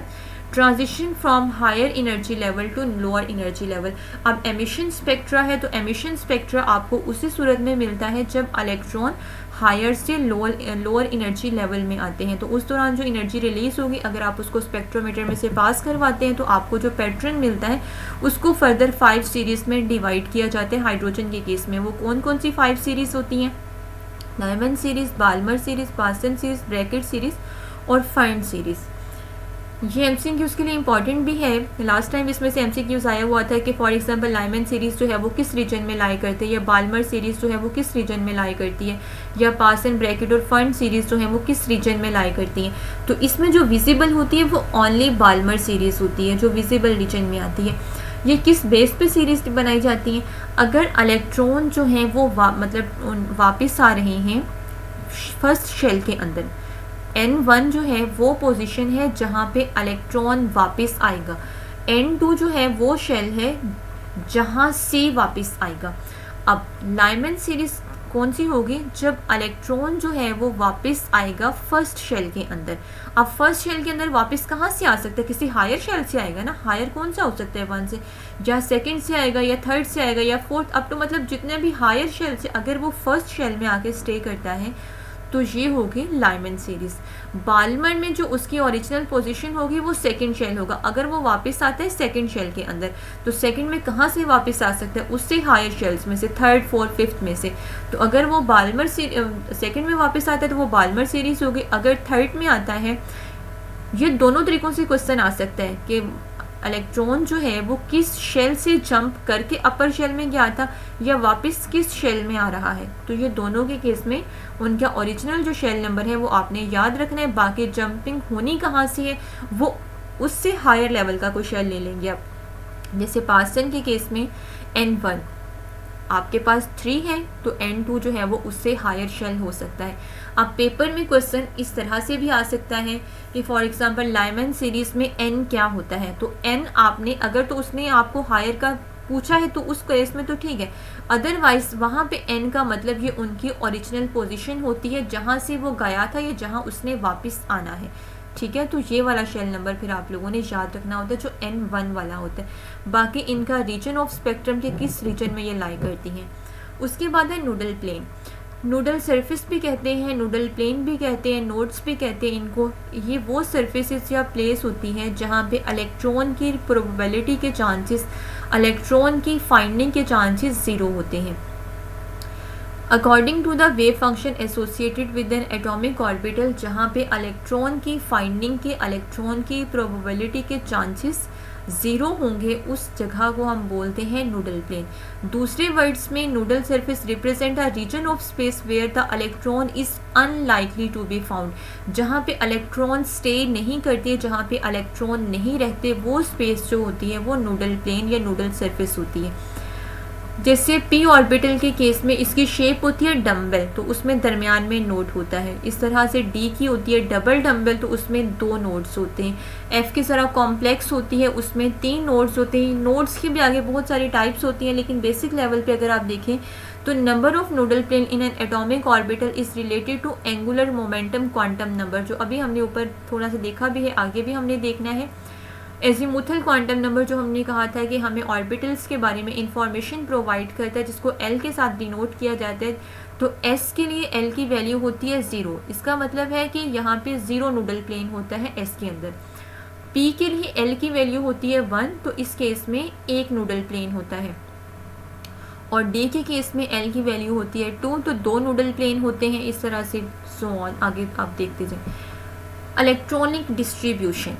transition from higher energy level to lower energy level. अब एमिशन स्पेक्ट्रा है तो एमिशन स्पेक्ट्रा आपको उसी सूरत में मिलता है जब इलेक्ट्रॉन हायर से लोअर एनर्जी लेवल में आते हैं। तो उस दौरान जो एनर्जी रिलीज होगी अगर आप उसको स्पेक्ट्रोमीटर में से पास करवाते हैं तो आपको जो पैटर्न मिलता है उसको फर्दर 5 सीरीज़ में डिवाइड किया जाता है। हाइड्रोजन के केस में वो कौन कौन सी 5 सीरीज़ होती हैं? Lyman series, Balmer series, Paschen series, Brackett series और फाइंड सीरीज़। ये एमसीक्यूज़ के लिए इंपॉर्टेंट भी है। लास्ट टाइम इसमें से एमसीक्यूज़ आया हुआ था कि फॉर एग्जांपल लाइमन सीरीज़ जो है वो किस रीजन में लाई करती है, या बाल्मर सीरीज़ जो है वो किस रीजन में लाई करती है, या पार्सन, ब्रैकेट और फाइंड सीरीज़ जो है वो किस रीजन में लाई करती है। तो इसमें जो विजिबल होती है वो ओनली बाल्मर सीरीज़ होती है, जो विजिबल रीजन में आती है। ये किस बेस पे सीरीज़ बनाई जाती हैं? अगर इलेक्ट्रॉन जो हैं वो वापस आ रहे हैं फर्स्ट शेल के अंदर। N1 जो है वो पोजीशन है जहाँ पे इलेक्ट्रॉन वापस आएगा। N2 जो है वो शेल है जहाँ से वापस आएगा। अब लाइमन सीरीज कौन सी होगी? जब इलेक्ट्रॉन जो है वो वापस आएगा फर्स्ट शेल के अंदर। अब फर्स्ट शेल के अंदर वापस कहाँ से आ सकता है? किसी हायर शेल से आएगा ना। हायर कौन सा हो सकता है? 1 से, या सेकंड से आएगा, या थर्ड से आएगा, या फोर्थ, अप टू मतलब जितने भी हायर शेल से अगर वो फर्स्ट शेल में आके स्टे करता है तो ये होगी लाइमन सीरीज़। बाल्मर में जो उसकी ओरिजिनल पोजीशन होगी वो सेकंड शेल होगा। अगर वो वापस आता है सेकंड शेल के अंदर, तो सेकंड में कहाँ से वापस आ सकता है? उससे हायर शेल्स में से, थर्ड, फोर्थ, फिफ्थ में से। तो अगर वो बाल्मर सेकंड में वापस आता है तो वो बाल्मर सीरीज़ होगी। अगर थर्ड में आता है, ये दोनों तरीक़ों से क्वेश्चन आ सकता है कि इलेक्ट्रॉन जो है वो किस शेल से जंप करके अपर शेल में गया था, या वापस किस शेल में आ रहा है। तो ये दोनों के केस में उनका ओरिजिनल जो शेल नंबर है वो आपने याद रखना है। बाकी जंपिंग होनी कहाँ से है वो उससे हायर लेवल का कोई शेल ले लेंगे आप। जैसे पार्सन के केस में N1 आपके पास 3 है तो N2 जो है वो उससे हायर शेल हो सकता है। अब पेपर में क्वेश्चन इस तरह से भी आ सकता है कि फॉर एग्जांपल लाइमन सीरीज़ में N क्या होता है, तो N आपने अगर तो उसने आपको हायर का पूछा है तो उस केस में तो ठीक है, अदरवाइज वहाँ पे N का मतलब ये उनकी ओरिजिनल पोजीशन होती है जहाँ से वो गया था या जहाँ उसने वापस आना है। ठीक है, तो ये वाला शेल नंबर फिर आप लोगों ने याद रखना होता है जो N1 वाला होता है। बाकी इनका रीजन ऑफ स्पेक्ट्रम के किस रीजन में ये लाई करती हैं। उसके बाद है नूडल प्लेन। नूडल सरफेस भी कहते हैं, नूडल प्लेन भी कहते हैं, नोड्स भी कहते हैं इनको। ये वो सरफेसेस या प्लेस होती हैं जहाँ पे इलेक्ट्रॉन की प्रोबेबिलिटी के चांसेस, इलेक्ट्रॉन की फाइंडिंग के चांसेस ज़ीरो होते हैं। According to the wave function associated with an atomic orbital, जहाँ पे इलेक्ट्रॉन की फाइंडिंग के, इलेक्ट्रॉन की प्रोबेबिलिटी के चांसेस ज़ीरो होंगे, उस जगह को हम बोलते हैं नूडल प्लेन। दूसरे वर्ड्स में nodal surface represent a region of space where the electron is unlikely to be found. जहाँ पे इलेक्ट्रॉन स्टे नहीं करते, जहाँ पे इलेक्ट्रॉन नहीं रहते, वो स्पेस जो होती है वो नूडल प्लेन या नूडल सरफेस होती है। जैसे पी ऑर्बिटल के केस में इसकी शेप होती है डम्बल, तो उसमें दरमियान में नोड होता है। इस तरह से डी की होती है डबल डम्बल, तो उसमें 2 नोड्स होते हैं। एफ की तरह कॉम्प्लेक्स होती है, उसमें 3 नोड्स होते हैं। नोड्स की भी आगे बहुत सारी टाइप्स होती हैं, लेकिन बेसिक लेवल पे अगर आप देखें तो number of nodal plane in an atomic orbital is related to angular momentum quantum number, जो अभी हमने ऊपर थोड़ा सा देखा भी है, आगे भी हमने देखना है। एजीमुथल क्वांटम नंबर जो हमने कहा था कि हमें ऑर्बिटल्स के बारे में इंफॉर्मेशन प्रोवाइड करता है, जिसको एल के साथ डिनोट किया जाता है। तो एस के लिए एल की वैल्यू होती है 0। इसका मतलब है कि यहाँ पे 0 नूडल प्लेन होता है एस के अंदर। पी के लिए एल की वैल्यू होती है 1, तो इस केस में 1 नूडल प्लेन होता है। और डी के केस में एल की वैल्यू होती है 2, तो 2 नूडल प्लेन होते हैं। इस तरह से सो ऑन आगे आप देखते जाए। Electronic distribution.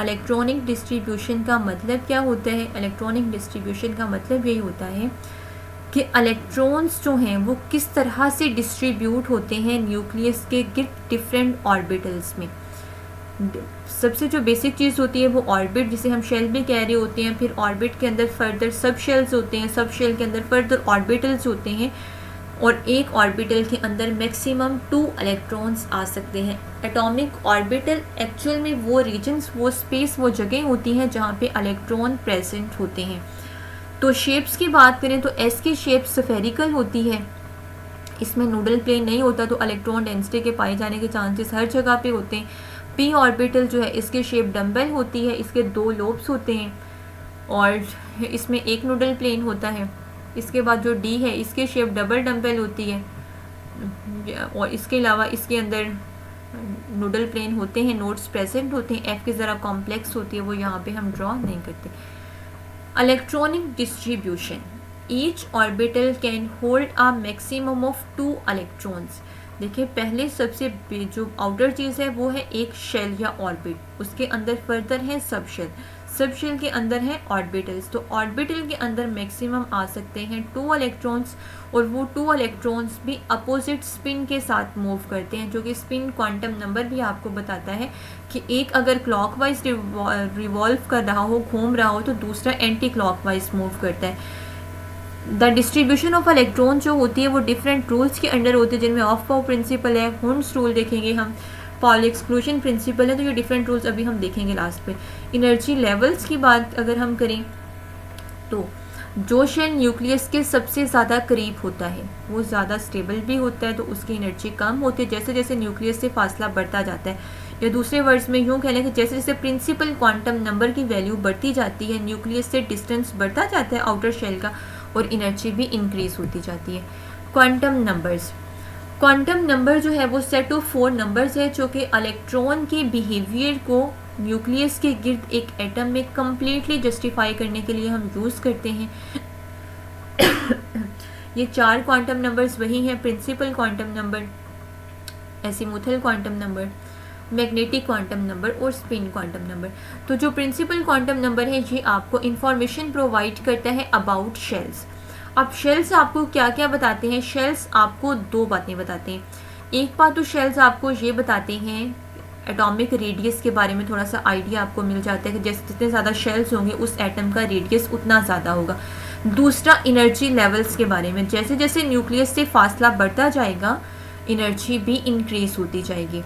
इलेक्ट्रॉनिक डिस्ट्रीब्यूशन का मतलब क्या होता है? इलेक्ट्रॉनिक डिस्ट्रीब्यूशन का मतलब यही होता है कि इलेक्ट्रॉन्स जो हैं वो किस तरह से डिस्ट्रीब्यूट होते हैं न्यूक्लियस के डिफरेंट ऑर्बिटल्स में। सबसे जो बेसिक चीज़ होती है वो ऑर्बिट, जिसे हम शेल भी कह रहे होते हैं। फिर ऑर्बिट के अंदर फर्दर सब शेल्स होते हैं, सब शेल के अंदर फर्दर ऑर्बिटल्स होते हैं, और एक ऑर्बिटल के अंदर मैक्सिमम 2 इलेक्ट्रॉन्स आ सकते हैं। एटॉमिक ऑर्बिटल एक्चुअल में वो रीजन्स, वो स्पेस, वो जगह होती हैं जहाँ पे इलेक्ट्रॉन प्रेजेंट होते हैं। तो शेप्स की बात करें तो एस की शेप स्फेरिकल होती है, इसमें नूडल प्लेन नहीं होता, तो इलेक्ट्रॉन डेंसिटी के पाए जाने के चांसेस हर जगह पे होते हैं। पी ऑर्बिटल जो है इसकी शेप डम्बल होती है, इसके 2 लोब्स होते हैं और इसमें 1 नूडल प्लेन होता है। इसके बाद जो डी है इसकी शेप डबल डम्बल होती है, और इसके अलावा इसके अंदर नूडल प्लेन होते हैं, नोड्स प्रेजेंट होते हैं। एफ की ज़रा कॉम्प्लेक्स होती है, वो यहाँ पे हम ड्रॉ नहीं करते। Electronic distribution, each orbital can hold a maximum of 2 electrons. देखिए पहले सबसे जो आउटर चीज़ है वो है एक शेल या ऑर्बिट, उसके अंदर फर्दर है सब शेल, सब शेल के अंदर है ऑर्बिटल्स। तो ऑर्बिटल के अंदर मैक्सिमम आ सकते हैं 2 इलेक्ट्रॉन्स, और वो 2 इलेक्ट्रॉन्स भी अपोजिट स्पिन के साथ मूव करते हैं, जो कि स्पिन क्वांटम नंबर भी आपको बताता है कि एक अगर क्लॉकवाइज रिवॉल्व कर रहा हो, घूम रहा हो, तो दूसरा एंटी क्लॉकवाइज मूव करता है। द डिस्ट्रीब्यूशन ऑफ इलेक्ट्रॉन जो होती है वो डिफरेंट रूल्स के अंडर होती है, जिनमें ऑफ पाउ प्रिंसिपल है, हुंड्स रूल देखेंगे हम, पॉली एक्सक्लूजन प्रिंसिपल है। तो ये डिफरेंट रूल्स अभी हम देखेंगे लास्ट पे। एनर्जी लेवल्स की बात अगर हम करें तो जो शेल न्यूक्लियस के सबसे ज़्यादा करीब होता है वो ज़्यादा स्टेबल भी होता है, तो उसकी एनर्जी कम होती है जैसे जैसे न्यूक्लियस से फासला बढ़ता जाता है। या दूसरे वर्ड्स में यूँ कह लें कि जैसे जैसे प्रिंसिपल क्वांटम नंबर की वैल्यू बढ़ती जाती है, न्यूक्लियस से डिस्टेंस बढ़ता जाता है आउटर शेल का, और एनर्जी भी इंक्रीज होती जाती है। क्वांटम नंबर्स, क्वांटम नंबर जो है वो सेट ऑफ 4 नंबर्स है जो कि इलेक्ट्रॉन के बिहेवियर को न्यूक्लियस के गिर्द एक एटम में कम्प्लीटली जस्टिफाई करने के लिए हम यूज़ करते हैं। ये 4 क्वांटम नंबर्स वही हैं, principal quantum number, azimuthal quantum number, magnetic quantum number और स्पिन क्वांटम नंबर। तो जो प्रिंसिपल क्वांटम नंबर है ये आपको इंफॉर्मेशन प्रोवाइड करता है अबाउट शेल्स। अब शेल्स आपको क्या क्या बताते हैं? शेल्स आपको 2 बातें बताते हैं। एक बात तो शेल्स आपको ये बताते हैं एटॉमिक रेडियस के बारे में, थोड़ा सा आइडिया आपको मिल जाता है कि जैसे जितने ज़्यादा शेल्स होंगे उस एटम का रेडियस उतना ज़्यादा होगा। दूसरा एनर्जी लेवल्स के बारे में, जैसे जैसे न्यूक्लियस से फासला बढ़ता जाएगा एनर्जी भी इंक्रीज होती जाएगी।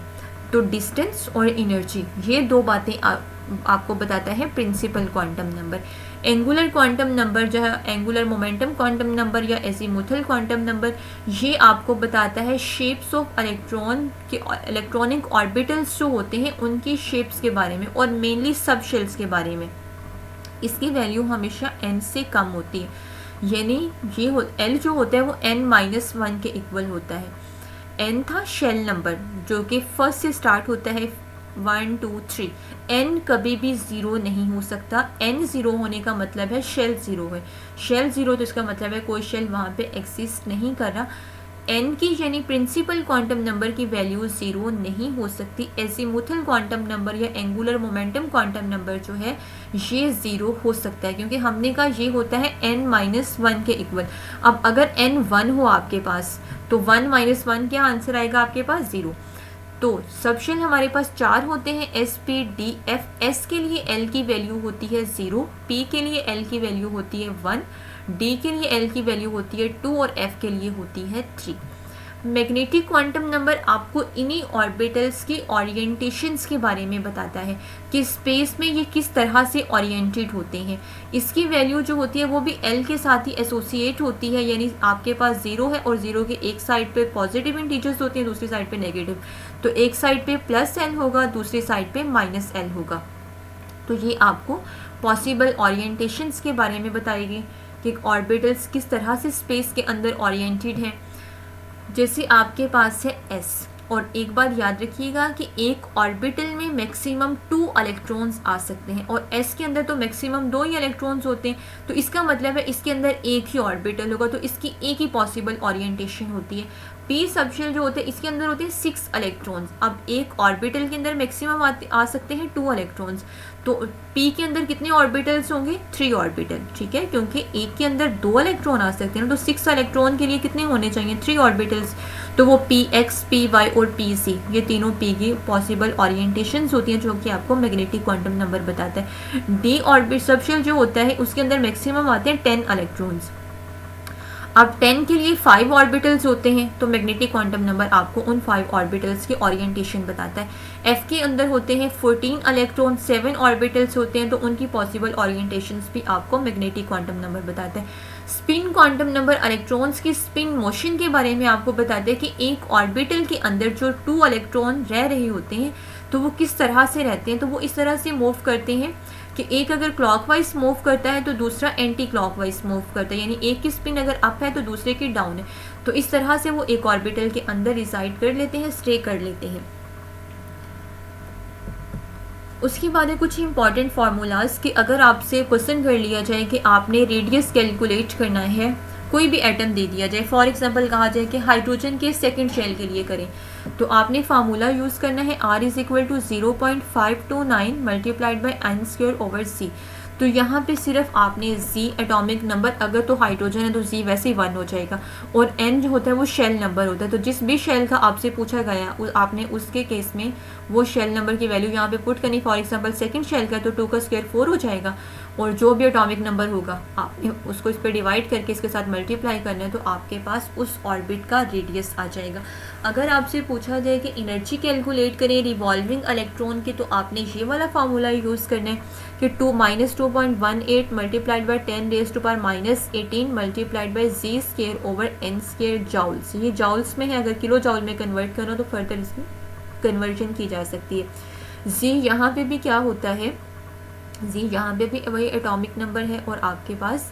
तो डिस्टेंस और एनर्जी ये 2 बातें आपको बताता है principal quantum number. Angular quantum number जो है, एंगुलर मोमेंटम क्वांटम नंबर या एजीमुथल क्वांटम नंबर, ये आपको बताता है शेप्स ऑफ इलेक्ट्रॉन के, इलेक्ट्रॉनिक ऑर्बिटल्स जो होते हैं उनकी शेप्स के बारे में, और मेनली सब शेल्स के बारे में। इसकी वैल्यू हमेशा n से कम होती है, यानी ये L जो होता है वो n-1 के इक्वल होता है। n था शेल नंबर जो कि फर्स्ट से स्टार्ट होता है 1 2 3। n कभी भी 0 नहीं हो सकता। n 0 होने का मतलब है शेल 0 है। शेल 0 तो इसका मतलब है कोई शेल वहाँ पे एग्जिस्ट नहीं कर रहा। n की यानी प्रिंसिपल क्वांटम नंबर की वैल्यू 0 नहीं हो सकती। एजीमुथल क्वांटम नंबर या एंगुलर मोमेंटम क्वांटम नंबर जो है ये 0 हो सकता है, क्योंकि हमने कहा ये होता है n-1 के इक्वल। अब अगर n 1 हो आपके पास तो 1-1 क्या आंसर आएगा आपके पास? 0। तो सब शेल हमारे पास 4 होते हैं, S P D F। S के लिए L की वैल्यू होती है 0, P के लिए L की वैल्यू होती है 1, D के लिए L की वैल्यू होती है 2 और F के लिए होती है 3। मैग्नेटिक क्वांटम नंबर आपको इन्हीं ऑर्बिटल्स की ओरिएंटेशंस के बारे में बताता है कि स्पेस में ये किस तरह से ओरिएंटेड होते हैं। इसकी वैल्यू जो होती है वो भी L के साथ ही एसोसिएट होती है, यानी आपके पास 0 है और 0 के एक साइड पे पॉजिटिव इंटीजर्स होते हैं, दूसरी साइड पे नेगेटिव। तो एक साइड पे +L होगा, दूसरी साइड पे -L होगा। तो ये आपको पॉसिबल ओरिएंटेशंस के बारे में बताएगी कि ऑर्बिटल्स किस तरह से स्पेस के अंदर ओरिएंटेड हैं। जैसे आपके पास है S, और एक बात याद रखिएगा कि एक ऑर्बिटल में मैक्सिमम 2 इलेक्ट्रॉन्स आ सकते हैं, और S के अंदर तो मैक्सिमम 2 ही इलेक्ट्रॉन्स होते हैं। तो इसका मतलब है इसके अंदर एक ही ऑर्बिटल होगा, तो इसकी एक ही पॉसिबल ओरिएंटेशन होती है। P सबशेल जो होते हैं इसके अंदर होते हैं 6 इलेक्ट्रॉन्स। अब एक ऑर्बिटल के अंदर मैक्सिमम आ सकते हैं 2 इलेक्ट्रॉन्स, तो P के अंदर कितने ऑर्बिटल्स होंगे? 3 ऑर्बिटल, ठीक है, क्योंकि एक के अंदर 2 इलेक्ट्रॉन आ सकते हैं, तो 6 इलेक्ट्रॉन के लिए कितने होने चाहिए? 3 ऑर्बिटल्स। तो वो PX, PY और PC, ये तीनों P की पॉसिबल ओरिएंटेशंस होती हैं, जो कि आपको मैग्नेटिक क्वांटम नंबर बताता है। D ऑर्बिट सबशेल जो होता है उसके अंदर मैक्सिमम आते हैं 10 इलेक्ट्रॉन्स। अब 10 के लिए 5 ऑर्बिटल्स होते हैं, तो मैग्नेटिक क्वांटम नंबर आपको उन 5 ऑर्बिटल्स की ओरिएंटेशन बताता है। F के अंदर होते हैं 14 इलेक्ट्रॉन, 7 ऑर्बिटल्स होते हैं, तो उनकी पॉसिबल ओरिएंटेशंस भी आपको मैग्नेटिक क्वांटम नंबर बताता है। स्पिन क्वांटम नंबर इलेक्ट्रॉन्स की स्पिन मोशन के बारे में आपको बताते हैं कि एक ऑर्बिटल के अंदर जो 2 इलेक्ट्रॉन रह रहे होते हैं तो वो किस तरह से रहते हैं। तो वो इस तरह से मूव करते हैं कि एक अगर क्लॉकवाइज मूव करता है तो दूसरा एंटी क्लॉकवाइज मूव करता है, यानी एक की स्पिन अगर अप है तो दूसरे की डाउन है। तो इस तरह से वो एक ऑर्बिटल के अंदर रिसाइड कर लेते हैं, स्टे कर लेते हैं। उसके बाद है कुछ इंपॉर्टेंट फार्मूलाज कि अगर आपसे क्वेश्चन कर लिया जाए कि आपने रेडियस कैलकुलेट करना है, कोई भी एटम दे दिया जाए, फॉर एग्जांपल कहा जाए कि हाइड्रोजन के सेकंड शेल के लिए करें, तो आपने फार्मूला यूज़ करना है R is equal to 0.529 multiplied by n square over c। तो यहाँ पे सिर्फ आपने z एटॉमिक नंबर, अगर तो हाइड्रोजन है तो z वैसे ही 1 हो जाएगा, और n जो होता है वो शेल नंबर होता है। तो जिस भी शेल का आपसे पूछा गया आपने उसके केस में वो शेल नंबर की वैल्यू यहाँ पे पुट करनी। फॉर एग्जांपल सेकंड शेल का तो 2 का स्क्वायर 4 हो जाएगा, और जो भी एटॉमिक नंबर होगा आपने उसको इस पर डिवाइड करके इसके साथ मल्टीप्लाई करना है, तो आपके पास उस ऑर्बिट का रेडियस आ जाएगा। अगर आपसे पूछा जाए कि एनर्जी कैलकुलेट करें रिवॉल्विंग इलेक्ट्रॉन की, तो आपने ये वाला फार्मूला यूज़ करना है कि 2-2.18 multiplied by 10⁻⁻18 multiplied by G square over N square joules. ये जाउल्स में है, अगर किलो जाउल में कन्वर्ट करो तो फर्दर इसमें कन्वर्जन की जा सकती है। जी यहाँ पे भी क्या होता है, जी यहाँ पे भी वही एटॉमिक नंबर है, और आपके पास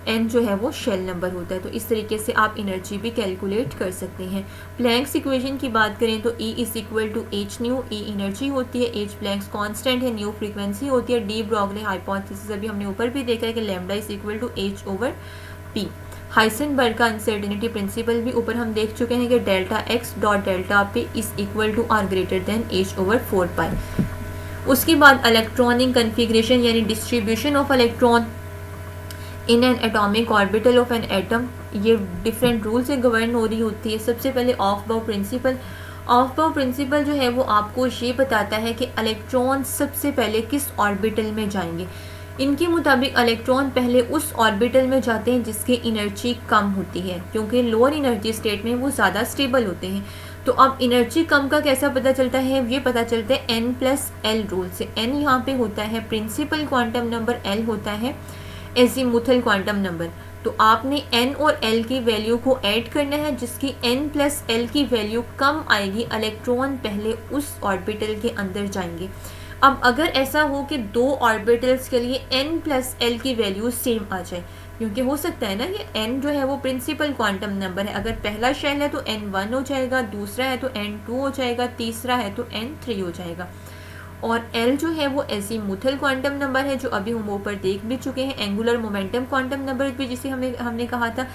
n जो है वो शेल नंबर होता है। तो इस तरीके से आप एनर्जी भी कैलकुलेट कर सकते हैं। प्लैंक्स इक्वेशन की बात करें तो E is equal to H nu, E energy होती है, H प्लैंक्स कांस्टेंट है, न्यू फ्रीक्वेंसी होती है, D ब्रॉगली हाइपोथेसिस अभी हमने ऊपर भी देखा है कि lambda is equal to H over P। Heisenberg का अनसर्टेनिटी प्रिंसिपल भी ऊपर हम देख चुके हैं कि delta x dot delta p is equal to or greater than H over 4 pi. उसके बाद इलेक्ट्रॉनिक कन्फिग्रेशन यानी distribution of electron in an atomic orbital of an atom, ये डिफरेंट रूल से गवर्न हो रही होती है। सबसे पहले ऑफ बाउ प्रिंसिपल। ऑफ बाउ प्रिंसिपल जो है वो आपको ये बताता है कि इलेक्ट्रॉन सबसे पहले किस ऑर्बिटल में जाएंगे। इनके मुताबिक इलेक्ट्रॉन पहले उस ऑर्बिटल में जाते हैं जिसकी एनर्जी कम होती है, क्योंकि लोअर एनर्जी स्टेट में वो ज़्यादा स्टेबल होते हैं। तो अब एनर्जी कम का कैसा पता चलता है, ये पता चलता है n+l रूल से। n यहाँ पे होता है प्रिंसिपल क्वांटम नंबर, l होता है एजीमुथल क्वांटम नंबर। तो आपने n और l की वैल्यू को ऐड करना है, जिसकी n+l की वैल्यू कम आएगी, इलेक्ट्रॉन पहले उस ऑर्बिटल के अंदर जाएंगे। अब अगर ऐसा हो कि दो ऑर्बिटल्स के लिए n+l की वैल्यू सेम आ जाए, क्योंकि हो सकता है ना कि n जो है वो प्रिंसिपल क्वांटम नंबर है, अगर पहला शेल है तो n1 हो जाएगा, दूसरा है तो n2 हो जाएगा, तीसरा है तो n3 हो जाएगा। और l जो है वो एजीमुथल क्वांटम नंबर है, जो अभी हम ऊपर देख भी चुके हैं, एंगुलर मोमेंटम क्वांटम नंबर भी जिसे हमने कहा था।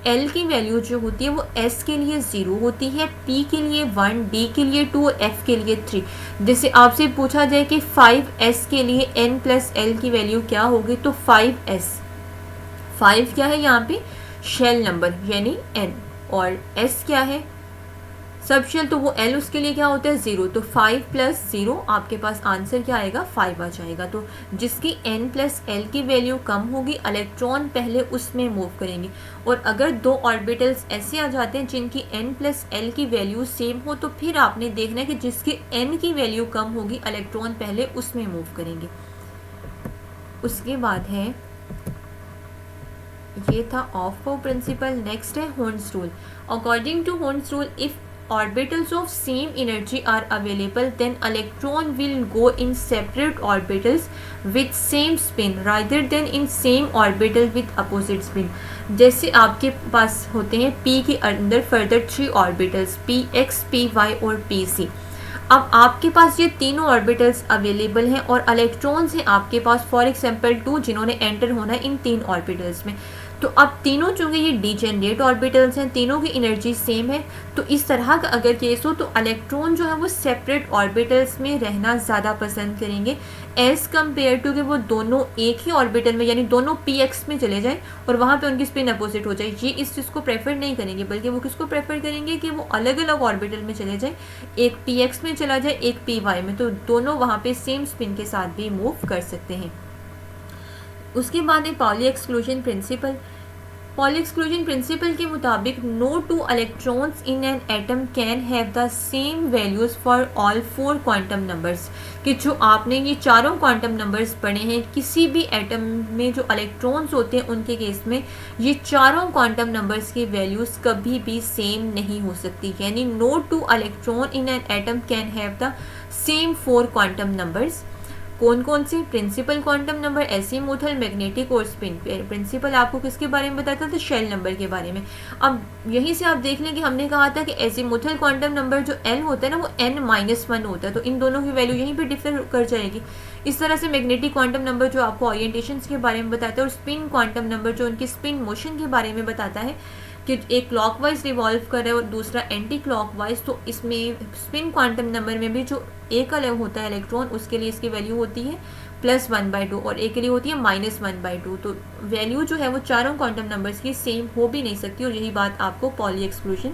l की वैल्यू जो होती है वो s के लिए 0 होती है, p के लिए 1, d के लिए 2, f के लिए 3। जैसे आपसे पूछा जाए कि 5s के लिए n+l की वैल्यू क्या होगी, तो 5s, 5 क्या है यहाँ पे शेल नंबर यानी n, और s क्या है सब शेल, तो वो l उसके लिए क्या होता है 0। तो 5 + 0 आपके पास आंसर क्या आएगा 5 आ जाएगा। तो जिसकी n+l की वैल्यू कम होगी, इलेक्ट्रॉन पहले उसमें मूव करेंगे। और अगर दो ऑर्बिटल्स ऐसे आ जाते हैं जिनकी n+l की वैल्यू सेम हो, तो फिर आपने देखना है कि जिसकी n की वैल्यू कम होगी, इलेक्ट्रॉन पहले उसमें मूव करेंगे। उसके बाद है, ये था ऑफ बाउ प्रिंसिपल। नेक्स्ट है होर्न्स रूल। अकॉर्डिंग टू होर्न्स rule, if orbitals of same energy are available, then electron will go in separate orbitals with same spin rather than in same orbital with opposite spin। जैसे आपके पास होते हैं p के अंदर further 3 orbitals px, py और pc। अब आपके पास ये तीनों ऑर्बिटल्स अवेलेबल हैं और इलेक्ट्रॉन्स हैं आपके पास, फॉर एग्जांपल 2 जिन्होंने एंटर होना है इन 3 ऑर्बिटल्स में। तो अब तीनों चूँकि ये डीजेनरेट ऑर्बिटल्स हैं, तीनों की एनर्जी सेम है, तो इस तरह का अगर केस हो तो इलेक्ट्रॉन जो है वो सेपरेट ऑर्बिटल्स में रहना ज़्यादा पसंद करेंगे एज़ कम्पेयर टू कि वो दोनों एक ही ऑर्बिटल में, यानी दोनों px में चले जाएं और वहाँ पे उनकी स्पिन अपोजिट हो जाए। ये इस चीज़ को प्रेफर नहीं करेंगे, बल्कि वो किसको प्रेफर करेंगे कि वो अलग अलग ऑर्बिटल में चले जाएं, एक px में चला जाए, एक py में, तो दोनों वहाँ पे सेम स्पिन के साथ भी मूव कर सकते हैं। उसके बाद है Pauli exclusion principle. Pauli exclusion principle के मुताबिक no 2 electrons in an atom can have the same values for all 4 quantum numbers. कि जो आपने ये चारों क्वांटम नंबर्स पढ़े हैं, किसी भी एटम में जो इलेक्ट्रॉन्स होते हैं उनके केस में ये चारों क्वांटम नंबर्स की वैल्यूज़ कभी भी सेम नहीं हो सकती। यानी no 2 electron in an atom can have the same 4 quantum numbers. कौन कौन से? Principal quantum number, azimuthal, magnetic और स्पिन। प्रिंसिपल आपको किसके बारे में बताया था? तो शेल नंबर के बारे में। अब यहीं से आप देख लें कि हमने कहा था कि एजीमुथल क्वांटम नंबर जो एल होता है ना वो n-1 होता है, तो इन दोनों की वैल्यू यहीं पे डिफर कर जाएगी। इस तरह से मैग्नेटिक क्वांटम नंबर जो आपको ओरिएंटेशन के बारे में बताता है, और स्पिन क्वांटम नंबर जो उनकी स्पिन मोशन के बारे में बताता है कि एक क्लॉकवाइज रिवॉल्व कर रहा है और दूसरा एंटी क्लॉकवाइज। तो इसमें स्पिन क्वांटम नंबर में भी जो एक अलग होता है इलेक्ट्रॉन, उसके लिए इसकी वैल्यू होती है +1/2 और एक के लिए होती है -1/2। तो वैल्यू जो है वो चारों क्वांटम नंबर्स की सेम हो भी नहीं सकती, और यही बात आपको पॉली एक्सक्लूजन